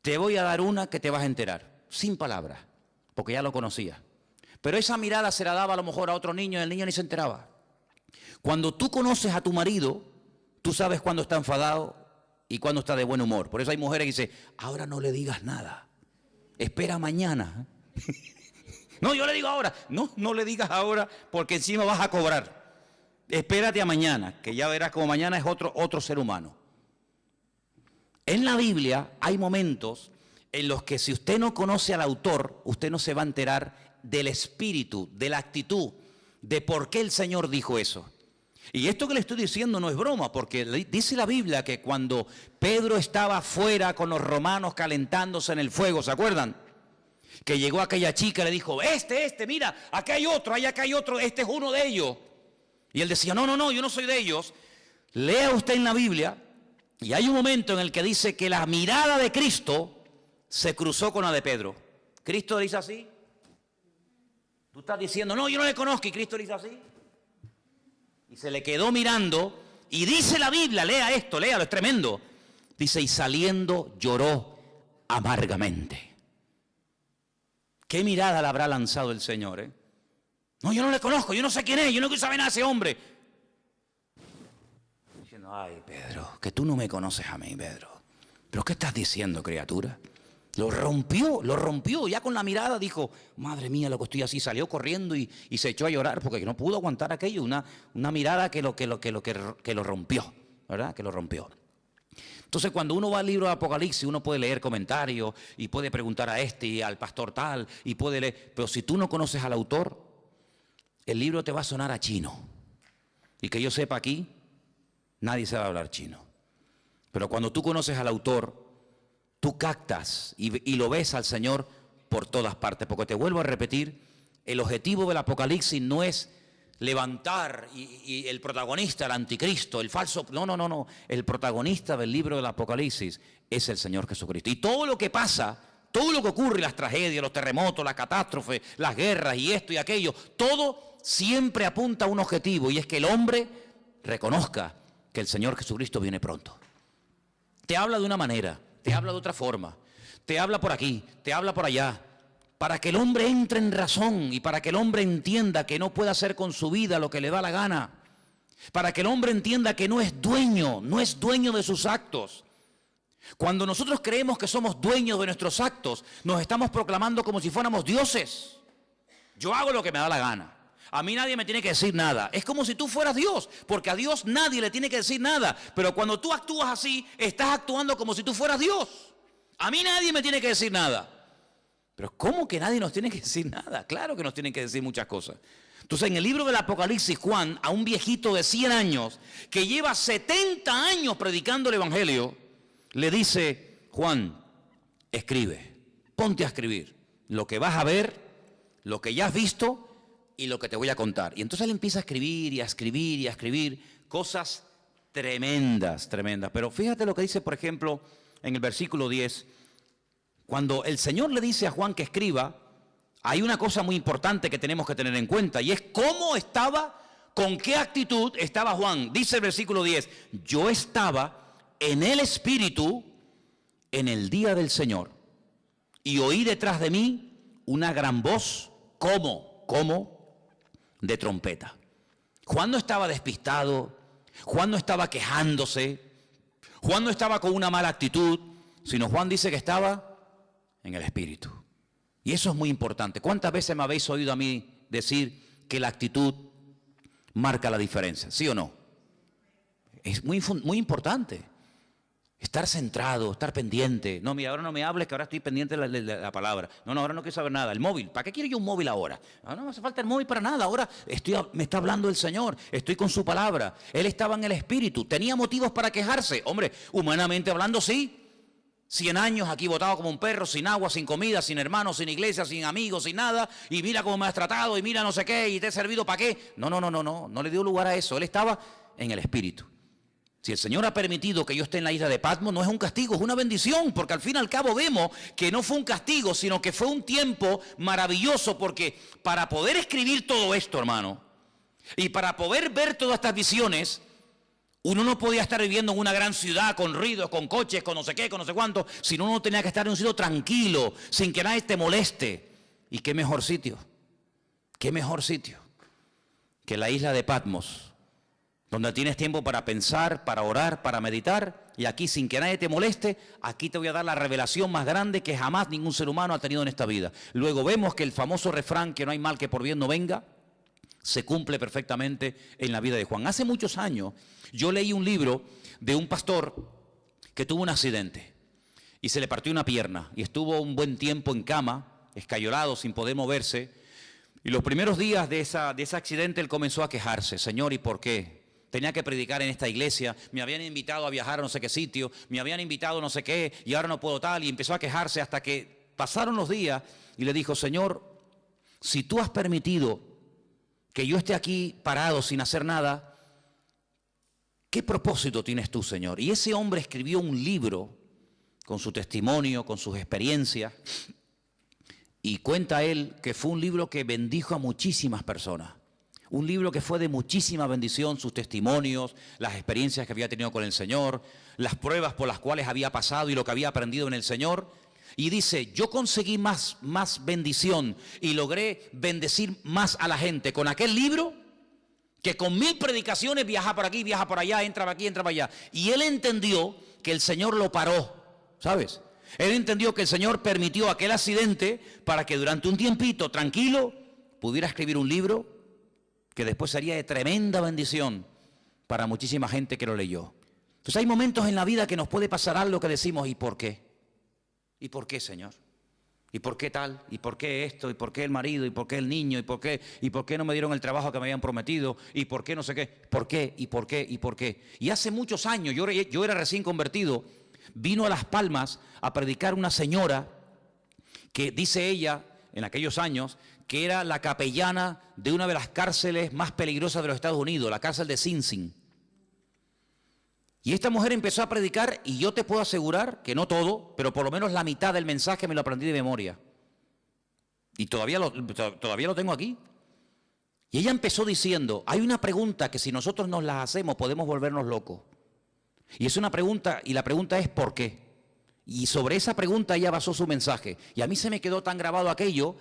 te voy a dar una que te vas a enterar, sin palabras, porque ya lo conocía. Pero esa mirada se la daba a lo mejor a otro niño y el niño ni se enteraba. Cuando tú conoces a tu marido, tú sabes cuándo está enfadado y cuándo está de buen humor. Por eso hay mujeres que dicen, ahora no le digas nada, espera mañana. No, yo le digo ahora. No le digas ahora porque encima vas a cobrar. Espérate a mañana, que ya verás como mañana es otro ser humano. En la Biblia hay momentos en los que si usted no conoce al autor, usted no se va a enterar del espíritu, de la actitud, de por qué el Señor dijo eso. Y esto que le estoy diciendo no es broma, porque dice la Biblia que cuando Pedro estaba fuera con los romanos calentándose en el fuego, ¿se acuerdan? Que llegó aquella chica y le dijo, mira, acá hay otro, acá hay otro, este es uno de ellos. Y él decía, no, yo no soy de ellos. Lea usted en la Biblia, y hay un momento en el que dice que la mirada de Cristo se cruzó con la de Pedro. Cristo le dice así. Tú estás diciendo, no, yo no le conozco, y Cristo le dice así. Y se le quedó mirando, y dice la Biblia, lea esto, léalo, es tremendo. Dice, y saliendo lloró amargamente. ¿Qué mirada le habrá lanzado el Señor? No, yo no le conozco, yo no sé quién es, yo no quiero saber nada de ese hombre. Diciendo, ay, Pedro, que tú no me conoces a mí, Pedro. ¿Pero qué estás diciendo, criatura? Lo rompió, ya con la mirada dijo, madre mía, lo que estoy así. Salió corriendo y se echó a llorar porque no pudo aguantar aquello, una mirada que lo rompió, ¿verdad? Que lo rompió. Entonces, cuando uno va al libro de Apocalipsis, uno puede leer comentarios y puede preguntar a este y al pastor tal, y puede leer, pero si tú no conoces al autor, el libro te va a sonar a chino. Y que yo sepa aquí, nadie sabe hablar chino. Pero cuando tú conoces al autor, tú captas y lo ves al Señor por todas partes. Porque te vuelvo a repetir, el objetivo del Apocalipsis no es levantar y el protagonista, el anticristo, el falso. No. El protagonista del libro del Apocalipsis es el Señor Jesucristo. Y todo lo que pasa, todo lo que ocurre, las tragedias, los terremotos, las catástrofes, las guerras y esto y aquello, todo siempre apunta a un objetivo, y es que el hombre reconozca que el Señor Jesucristo viene pronto. Te habla de una manera, te habla de otra forma, te habla por aquí, te habla por allá, para que el hombre entre en razón y para que el hombre entienda que no puede hacer con su vida lo que le da la gana, para que el hombre entienda que no es dueño de sus actos. Cuando nosotros creemos que somos dueños de nuestros actos, nos estamos proclamando como si fuéramos dioses. Yo hago lo que me da la gana. A mí nadie me tiene que decir nada. Es como si tú fueras Dios, porque a Dios nadie le tiene que decir nada. Pero cuando tú actúas así, estás actuando como si tú fueras Dios. A mí nadie me tiene que decir nada. Pero ¿cómo que nadie nos tiene que decir nada? Claro que nos tienen que decir muchas cosas. Entonces, en el libro del Apocalipsis, Juan, a un viejito de 100 años, que lleva 70 años predicando el Evangelio, le dice, Juan, escribe, ponte a escribir lo que vas a ver, lo que ya has visto y lo que te voy a contar. Y entonces él empieza a escribir y a escribir y a escribir cosas tremendas. Pero fíjate lo que dice, por ejemplo, en el versículo 10, cuando el Señor le dice a Juan que escriba, hay una cosa muy importante que tenemos que tener en cuenta, y es cómo estaba, con qué actitud estaba Juan. Dice el versículo 10, yo estaba en el Espíritu en el día del Señor, y oí detrás de mí una gran voz, como de trompeta. Juan no estaba despistado, Juan no estaba quejándose, Juan no estaba con una mala actitud, sino Juan dice que estaba en el Espíritu. Y eso es muy importante. ¿Cuántas veces me habéis oído a mí decir que la actitud marca la diferencia? ¿Sí o no? Es muy importante. Estar centrado, estar pendiente. No, mira, ahora no me hables, que ahora estoy pendiente de la palabra. No, ahora no quiero saber nada. El móvil, ¿para qué quiero yo un móvil ahora? No me hace falta el móvil para nada. Ahora me está hablando el Señor, estoy con su palabra. Él estaba en el Espíritu. ¿Tenía motivos para quejarse? Hombre, humanamente hablando, sí. 100 años aquí botado como un perro, sin agua, sin comida, sin hermanos, sin iglesia, sin amigos, sin nada. Y mira cómo me has tratado, y mira no sé qué, y te he servido para qué. No le dio lugar a eso. Él estaba en el Espíritu. Si el Señor ha permitido que yo esté en la isla de Patmos, no es un castigo, es una bendición, porque al fin y al cabo vemos que no fue un castigo, sino que fue un tiempo maravilloso, porque para poder escribir todo esto, hermano, y para poder ver todas estas visiones, uno no podía estar viviendo en una gran ciudad con ruidos, con coches, con no sé qué, con no sé cuánto, sino uno tenía que estar en un sitio tranquilo, sin que nadie te moleste. ¿Y qué mejor sitio? ¿Qué mejor sitio que la isla de Patmos? Donde tienes tiempo para pensar, para orar, para meditar, y aquí sin que nadie te moleste, aquí te voy a dar la revelación más grande que jamás ningún ser humano ha tenido en esta vida. Luego vemos que el famoso refrán, que no hay mal que por bien no venga, se cumple perfectamente en la vida de Juan. Hace muchos años yo leí un libro de un pastor que tuvo un accidente y se le partió una pierna y estuvo un buen tiempo en cama, escayolado, sin poder moverse, y los primeros días de ese accidente él comenzó a quejarse. Señor, ¿y por qué? Tenía que predicar en esta iglesia, me habían invitado a viajar a no sé qué sitio, me habían invitado a no sé qué, y ahora no puedo tal, y empezó a quejarse hasta que pasaron los días y le dijo, Señor, si tú has permitido que yo esté aquí parado sin hacer nada, ¿qué propósito tienes tú, Señor? Y ese hombre escribió un libro con su testimonio, con sus experiencias, y cuenta él que fue un libro que bendijo a muchísimas personas. Un libro que fue de muchísima bendición, sus testimonios, las experiencias que había tenido con el Señor, las pruebas por las cuales había pasado y lo que había aprendido en el Señor. Y dice, yo conseguí más bendición y logré bendecir más a la gente con aquel libro que con 1000 predicaciones, viaja por aquí, viaja por allá, entra aquí, entra para allá. Y él entendió que el Señor lo paró, ¿sabes? Él entendió que el Señor permitió aquel accidente para que durante un tiempito, tranquilo, pudiera escribir un libro que después sería de tremenda bendición para muchísima gente que lo leyó. Entonces hay momentos en la vida que nos puede pasar algo que decimos, ¿y por qué? ¿Y por qué, Señor? ¿Y por qué tal? ¿Y por qué esto? ¿Y por qué el marido? ¿Y por qué el niño? ¿Y por qué no me dieron el trabajo que me habían prometido? ¿Y por qué no sé qué? ¿Por qué? ¿Y por qué? ¿Y por qué? Y hace muchos años, yo era recién convertido, vino a Las Palmas a predicar una señora que dice ella, en aquellos años, que era la capellana de una de las cárceles más peligrosas de los Estados Unidos, la cárcel de Sing Sing. Y esta mujer empezó a predicar y yo te puedo asegurar que no todo, pero por lo menos la mitad del mensaje me lo aprendí de memoria. Y todavía lo tengo aquí. Y ella empezó diciendo, hay una pregunta que si nosotros nos la hacemos podemos volvernos locos. Y es una pregunta, y la pregunta es ¿por qué? Y sobre esa pregunta ella basó su mensaje. Y a mí se me quedó tan grabado aquello.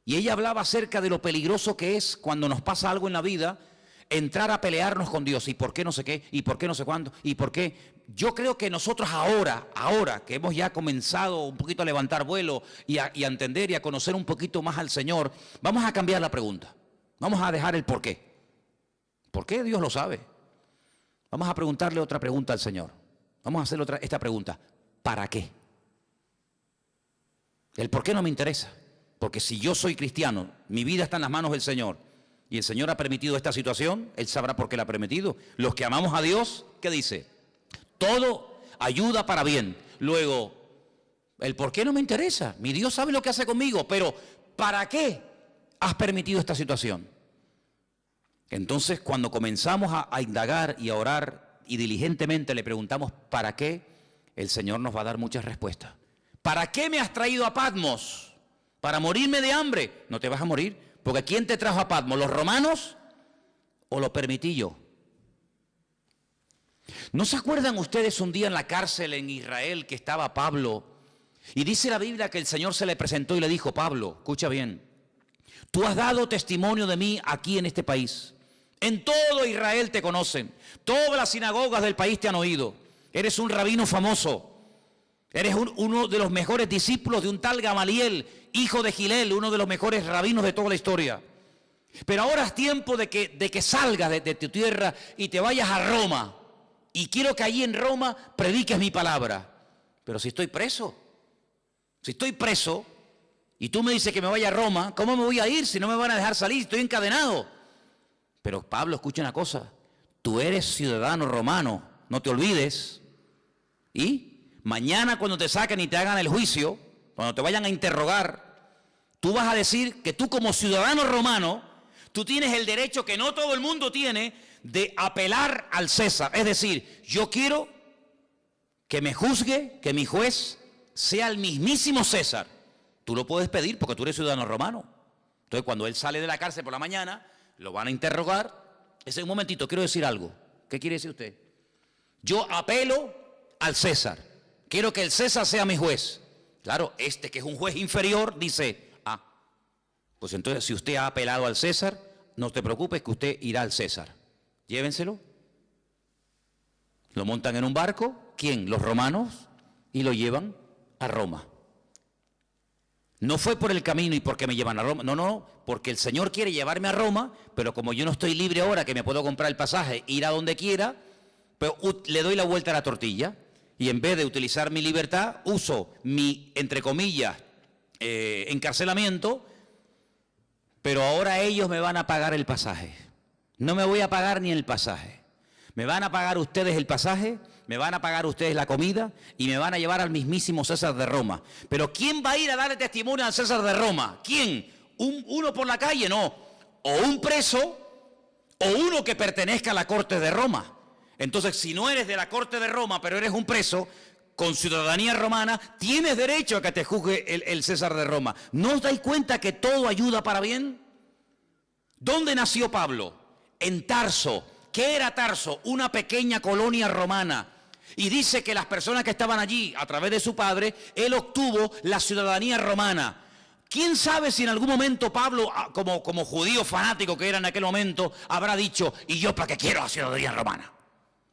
Y ella hablaba acerca de lo peligroso que es cuando nos pasa algo en la vida, entrar a pelearnos con Dios. ¿Y por qué no sé qué? ¿Y por qué no sé cuándo? ¿Y por qué? Yo creo que nosotros ahora que hemos ya comenzado un poquito a levantar vuelo y a entender y a conocer un poquito más al Señor, vamos a cambiar la pregunta. Vamos a dejar el por qué. ¿Por qué? Dios lo sabe. Vamos a preguntarle otra pregunta al Señor. Vamos a hacerle esta pregunta. ¿Para qué? El por qué no me interesa. Porque si yo soy cristiano, mi vida está en las manos del Señor y el Señor ha permitido esta situación, Él sabrá por qué la ha permitido. Los que amamos a Dios, ¿qué dice? Todo ayuda para bien. Luego, el por qué no me interesa. Mi Dios sabe lo que hace conmigo, pero ¿para qué has permitido esta situación? Entonces, cuando comenzamos a indagar y a orar y diligentemente le preguntamos ¿para qué? El Señor nos va a dar muchas respuestas. ¿Para qué me has traído a Patmos? ¿Para morirme de hambre? No te vas a morir, porque ¿quién te trajo a Patmos? ¿Los romanos o lo permití yo? ¿No se acuerdan ustedes un día en la cárcel en Israel que estaba Pablo? Y dice la Biblia que el Señor se le presentó y le dijo, Pablo, escucha bien, tú has dado testimonio de mí aquí en este país. En todo Israel te conocen, todas las sinagogas del país te han oído. Eres un rabino famoso. Eres uno de los mejores discípulos de un tal Gamaliel, hijo de Gilel, uno de los mejores rabinos de toda la historia. Pero ahora es tiempo de que salgas de tu tierra y te vayas a Roma. Y quiero que allí en Roma prediques mi palabra. Pero si estoy preso y tú me dices que me vaya a Roma, ¿cómo me voy a ir si no me van a dejar salir? Estoy encadenado. Pero Pablo, escucha una cosa, tú eres ciudadano romano, no te olvides. ¿Y? Mañana cuando te saquen y te hagan el juicio, cuando te vayan a interrogar, tú vas a decir que tú como ciudadano romano, tú tienes el derecho que no todo el mundo tiene de apelar al César. Es decir, yo quiero que me juzgue, que mi juez sea el mismísimo César. Tú lo puedes pedir porque tú eres ciudadano romano. Entonces cuando él sale de la cárcel por la mañana, lo van a interrogar. Un momentito, quiero decir algo. ¿Qué quiere decir usted? Yo apelo al César. Quiero que el César sea mi juez. Claro, este que es un juez inferior dice, pues entonces si usted ha apelado al César, no te preocupes que usted irá al César. Llévenselo. Lo montan en un barco, ¿quién? Los romanos, y lo llevan a Roma. No fue por el camino y porque me llevan a Roma, no, porque el Señor quiere llevarme a Roma, pero como yo no estoy libre ahora, que me puedo comprar el pasaje, ir a donde quiera, pero le doy la vuelta a la tortilla. Y en vez de utilizar mi libertad, uso mi, entre comillas, encarcelamiento, pero ahora ellos me van a pagar el pasaje. No me voy a pagar ni el pasaje. Me van a pagar ustedes el pasaje, me van a pagar ustedes la comida y me van a llevar al mismísimo César de Roma. Pero ¿quién va a ir a darle testimonio al César de Roma? ¿Quién? ¿Uno por la calle? No. O un preso o uno que pertenezca a la corte de Roma. Entonces, si no eres de la corte de Roma, pero eres un preso con ciudadanía romana, tienes derecho a que te juzgue el César de Roma. ¿No os dais cuenta que todo ayuda para bien? ¿Dónde nació Pablo? En Tarso. ¿Qué era Tarso? Una pequeña colonia romana. Y dice que las personas que estaban allí, a través de su padre, él obtuvo la ciudadanía romana. ¿Quién sabe si en algún momento Pablo, como judío fanático que era en aquel momento, habrá dicho, ¿y yo para qué quiero la ciudadanía romana?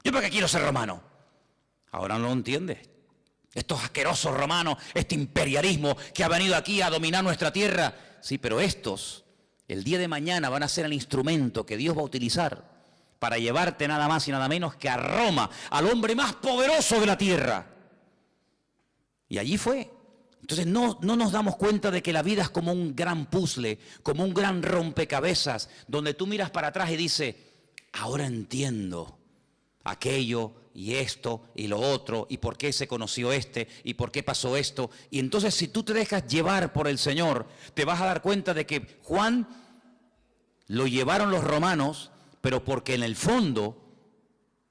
¿Yo para qué quiero ser romano? Ahora no lo entiende. Estos asquerosos romanos, este imperialismo que ha venido aquí a dominar nuestra tierra. Sí, pero estos, el día de mañana van a ser el instrumento que Dios va a utilizar para llevarte nada más y nada menos que a Roma, al hombre más poderoso de la tierra. Y allí fue. Entonces no nos damos cuenta de que la vida es como un gran puzzle, como un gran rompecabezas, donde tú miras para atrás y dices, ahora entiendo aquello y esto y lo otro, y por qué se conoció este, y por qué pasó esto. Y entonces si tú te dejas llevar por el Señor, te vas a dar cuenta de que Juan lo llevaron los romanos, pero porque en el fondo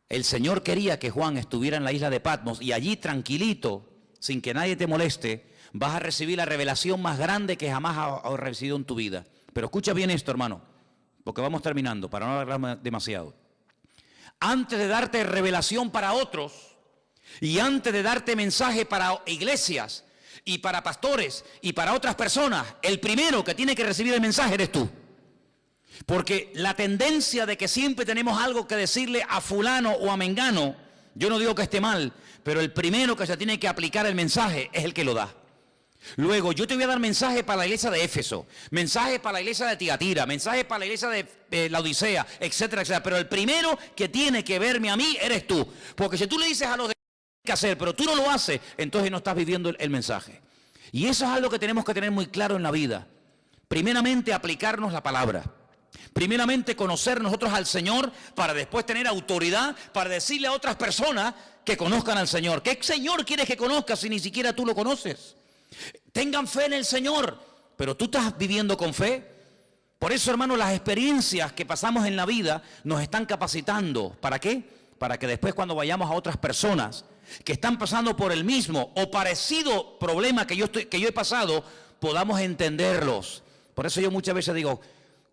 el Señor quería que Juan estuviera en la isla de Patmos y allí tranquilito, sin que nadie te moleste, vas a recibir la revelación más grande que jamás has recibido en tu vida. Pero escucha bien esto, hermano, porque vamos terminando, para no alargar demasiado. Antes de darte revelación para otros y antes de darte mensaje para iglesias y para pastores y para otras personas, el primero que tiene que recibir el mensaje eres tú. Porque la tendencia de que siempre tenemos algo que decirle a fulano o a mengano, yo no digo que esté mal, pero el primero que se tiene que aplicar el mensaje es el que lo da. Luego, yo te voy a dar mensaje para la iglesia de Éfeso, mensaje para la iglesia de Tiatira, mensaje para la iglesia de la Odisea, etcétera, etcétera. Pero el primero que tiene que verme a mí eres tú. Porque si tú le dices a los demás qué hacer, pero tú no lo haces, entonces no estás viviendo el mensaje. Y eso es algo que tenemos que tener muy claro en la vida. Primeramente, aplicarnos la palabra. Primeramente, conocer nosotros al Señor para después tener autoridad para decirle a otras personas que conozcan al Señor. ¿Qué Señor quieres que conozcas si ni siquiera tú lo conoces? Tengan fe en el Señor, pero tú estás viviendo con fe. Por eso, hermano, las experiencias que pasamos en la vida nos están capacitando. ¿Para qué? Para que después cuando vayamos a otras personas que están pasando por el mismo o parecido problema que yo he pasado, podamos entenderlos. Por eso yo muchas veces digo,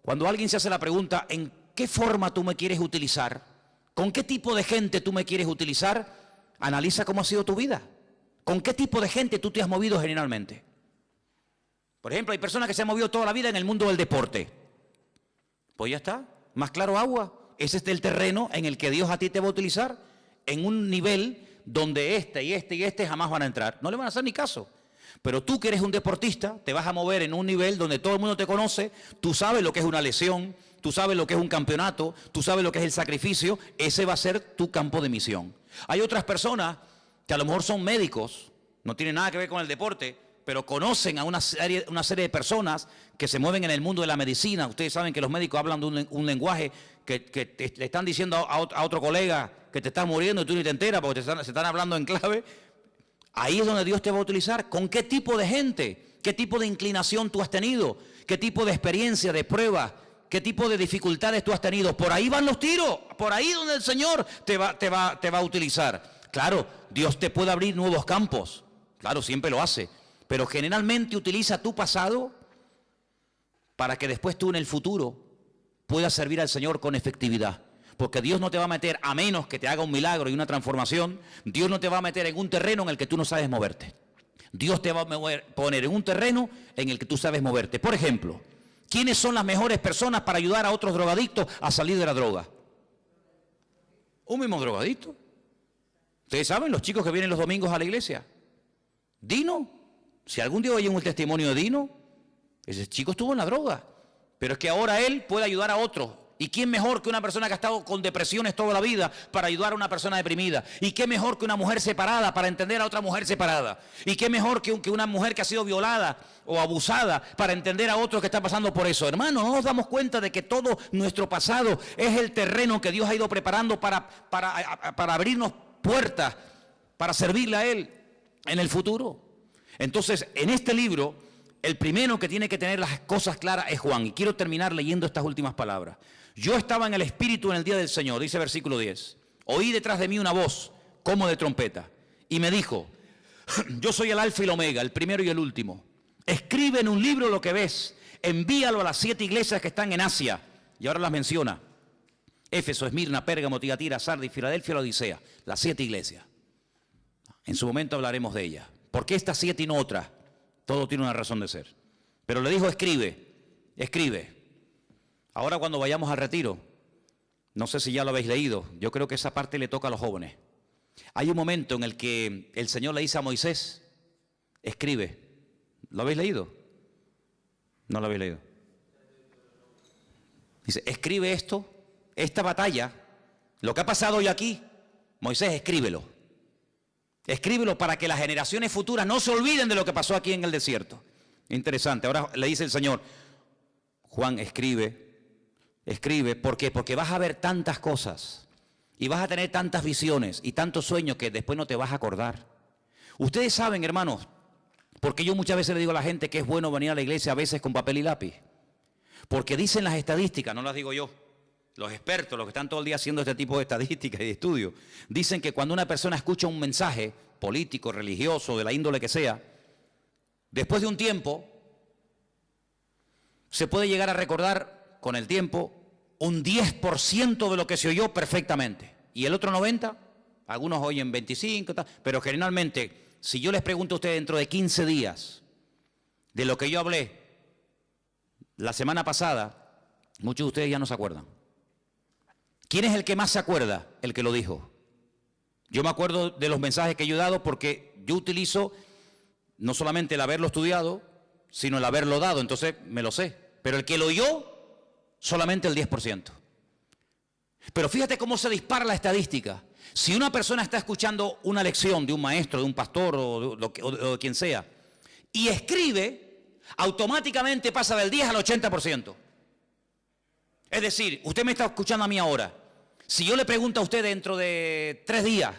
cuando alguien se hace la pregunta, ¿en qué forma tú me quieres utilizar? ¿Con qué tipo de gente tú me quieres utilizar? Analiza cómo ha sido tu vida. ¿Con qué tipo de gente tú te has movido generalmente? Por ejemplo, hay personas que se han movido toda la vida en el mundo del deporte. Pues ya está, más claro agua. Ese es el terreno en el que Dios a ti te va a utilizar en un nivel donde este y este y este jamás van a entrar. No le van a hacer ni caso. Pero tú que eres un deportista, te vas a mover en un nivel donde todo el mundo te conoce, tú sabes lo que es una lesión, tú sabes lo que es un campeonato, tú sabes lo que es el sacrificio, ese va a ser tu campo de misión. Hay otras personas que a lo mejor son médicos, no tienen nada que ver con el deporte, pero conocen a una serie de personas que se mueven en el mundo de la medicina. Ustedes saben que los médicos hablan de un lenguaje que le están diciendo a otro colega que te estás muriendo y tú ni te enteras porque se están hablando en clave. Ahí es donde Dios te va a utilizar. ¿Con qué tipo de gente? ¿Qué tipo de inclinación tú has tenido? ¿Qué tipo de experiencia, de prueba? ¿Qué tipo de dificultades tú has tenido? Por ahí van los tiros, por ahí donde el Señor te va a utilizar. Claro, Dios te puede abrir nuevos campos, claro, siempre lo hace, pero generalmente utiliza tu pasado para que después tú en el futuro puedas servir al Señor con efectividad. Porque Dios no te va a meter, a menos que te haga un milagro y una transformación, Dios no te va a meter en un terreno en el que tú no sabes moverte. Dios te va a poner en un terreno en el que tú sabes moverte. Por ejemplo, ¿quiénes son las mejores personas para ayudar a otros drogadictos a salir de la droga? Un mismo drogadicto. Ustedes saben, los chicos que vienen los domingos a la iglesia. Dino, si algún día oyen un testimonio de Dino, ese chico estuvo en la droga, pero es que ahora él puede ayudar a otros. ¿Y quién mejor que una persona que ha estado con depresiones toda la vida para ayudar a una persona deprimida? ¿Y qué mejor que una mujer separada para entender a otra mujer separada? ¿Y qué mejor que una mujer que ha sido violada o abusada para entender a otro que está pasando por eso? Hermano, no nos damos cuenta de que todo nuestro pasado es el terreno que Dios ha ido preparando para abrirnos puertas para servirle a Él en el futuro. Entonces, en este libro, el primero que tiene que tener las cosas claras es Juan. Y quiero terminar leyendo estas últimas palabras. Yo estaba en el Espíritu en el día del Señor, dice versículo 10. Oí detrás de mí una voz como de trompeta y me dijo: yo soy el Alfa y el Omega, el primero y el último. Escribe en un libro lo que ves, envíalo a las 7 iglesias que están en Asia. Y ahora las menciona: Éfeso, Esmirna, Pérgamo, Tiatira, Sardis, Filadelfia, la Odisea. Las 7 iglesias. En su momento hablaremos de ellas. ¿Por qué estas 7 y no otras? Todo tiene una razón de ser. Pero le dijo: escribe, escribe. Ahora cuando vayamos al retiro, no sé si ya lo habéis leído, yo creo que esa parte le toca a los jóvenes. Hay un momento en el que el Señor le dice a Moisés: escribe. ¿Lo habéis leído? No lo habéis leído. Dice: escribe esto, esta batalla, lo que ha pasado hoy aquí. Moisés, escríbelo. Escríbelo para que las generaciones futuras no se olviden de lo que pasó aquí en el desierto. Interesante. Ahora le dice el Señor: Juan, escribe. Escribe. ¿Por qué? Porque vas a ver tantas cosas y vas a tener tantas visiones y tantos sueños que después no te vas a acordar. Ustedes saben, hermanos, porque yo muchas veces le digo a la gente que es bueno venir a la iglesia a veces con papel y lápiz. Porque dicen las estadísticas, no las digo yo, los expertos, los que están todo el día haciendo este tipo de estadísticas y de estudios, dicen que cuando una persona escucha un mensaje político, religioso, de la índole que sea, después de un tiempo, se puede llegar a recordar con el tiempo un 10% de lo que se oyó perfectamente. Y el otro 90%, algunos oyen 25%, pero generalmente, si yo les pregunto a ustedes dentro de 15 días de lo que yo hablé la semana pasada, muchos de ustedes ya no se acuerdan. ¿Quién es el que más se acuerda? El que lo dijo. Yo me acuerdo de los mensajes que yo he dado porque yo utilizo no solamente el haberlo estudiado, sino el haberlo dado, entonces me lo sé. Pero el que lo oyó, solamente el 10%. Pero fíjate cómo se dispara la estadística. Si una persona está escuchando una lección de un maestro, de un pastor o de quien sea, y escribe, automáticamente pasa del 10 al 80%. Es decir, usted me está escuchando a mí ahora. Si yo le pregunto a usted dentro de 3 días,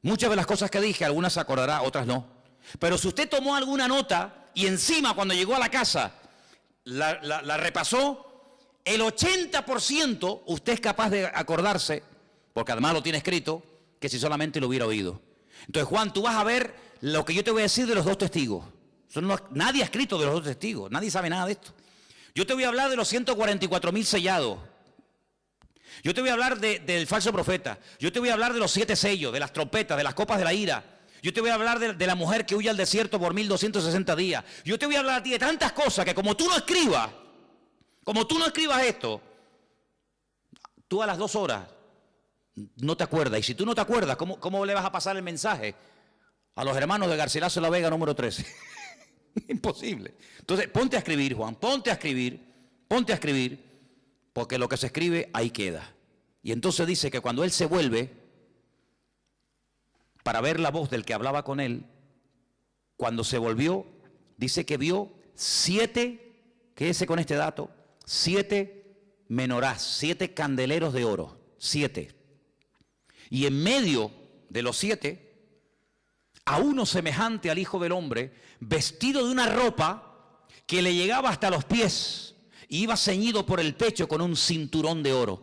muchas de las cosas que dije, algunas se acordará, otras no. Pero si usted tomó alguna nota y encima cuando llegó a la casa la repasó, el 80% usted es capaz de acordarse, porque además lo tiene escrito, que si solamente lo hubiera oído. Entonces, Juan, tú vas a ver lo que yo te voy a decir de los 2 testigos. Nadie ha escrito de los 2 testigos, nadie sabe nada de esto. Yo te voy a hablar de los 144,000 sellados. Yo te voy a hablar del falso profeta. Yo te voy a hablar de los 7 sellos, de las trompetas, de las copas de la ira. Yo te voy a hablar de la mujer que huye al desierto por 1260 días. Yo te voy a hablar a ti de tantas cosas que como tú no escribas esto, tú a las 2 horas no te acuerdas. Y si tú no te acuerdas, ¿cómo le vas a pasar el mensaje a los hermanos de Garcilaso de la Vega número 13? Imposible. Entonces, ponte a escribir, Juan, ponte a escribir, porque lo que se escribe ahí queda. Y entonces dice que cuando él se vuelve para ver la voz del que hablaba con él, cuando se volvió, dice que vio 7, quédese con este dato, 7 menorás, 7 candeleros de oro, 7. Y en medio de los 7, a uno semejante al Hijo del Hombre, vestido de una ropa que le llegaba hasta los pies y iba ceñido por el pecho con un cinturón de oro.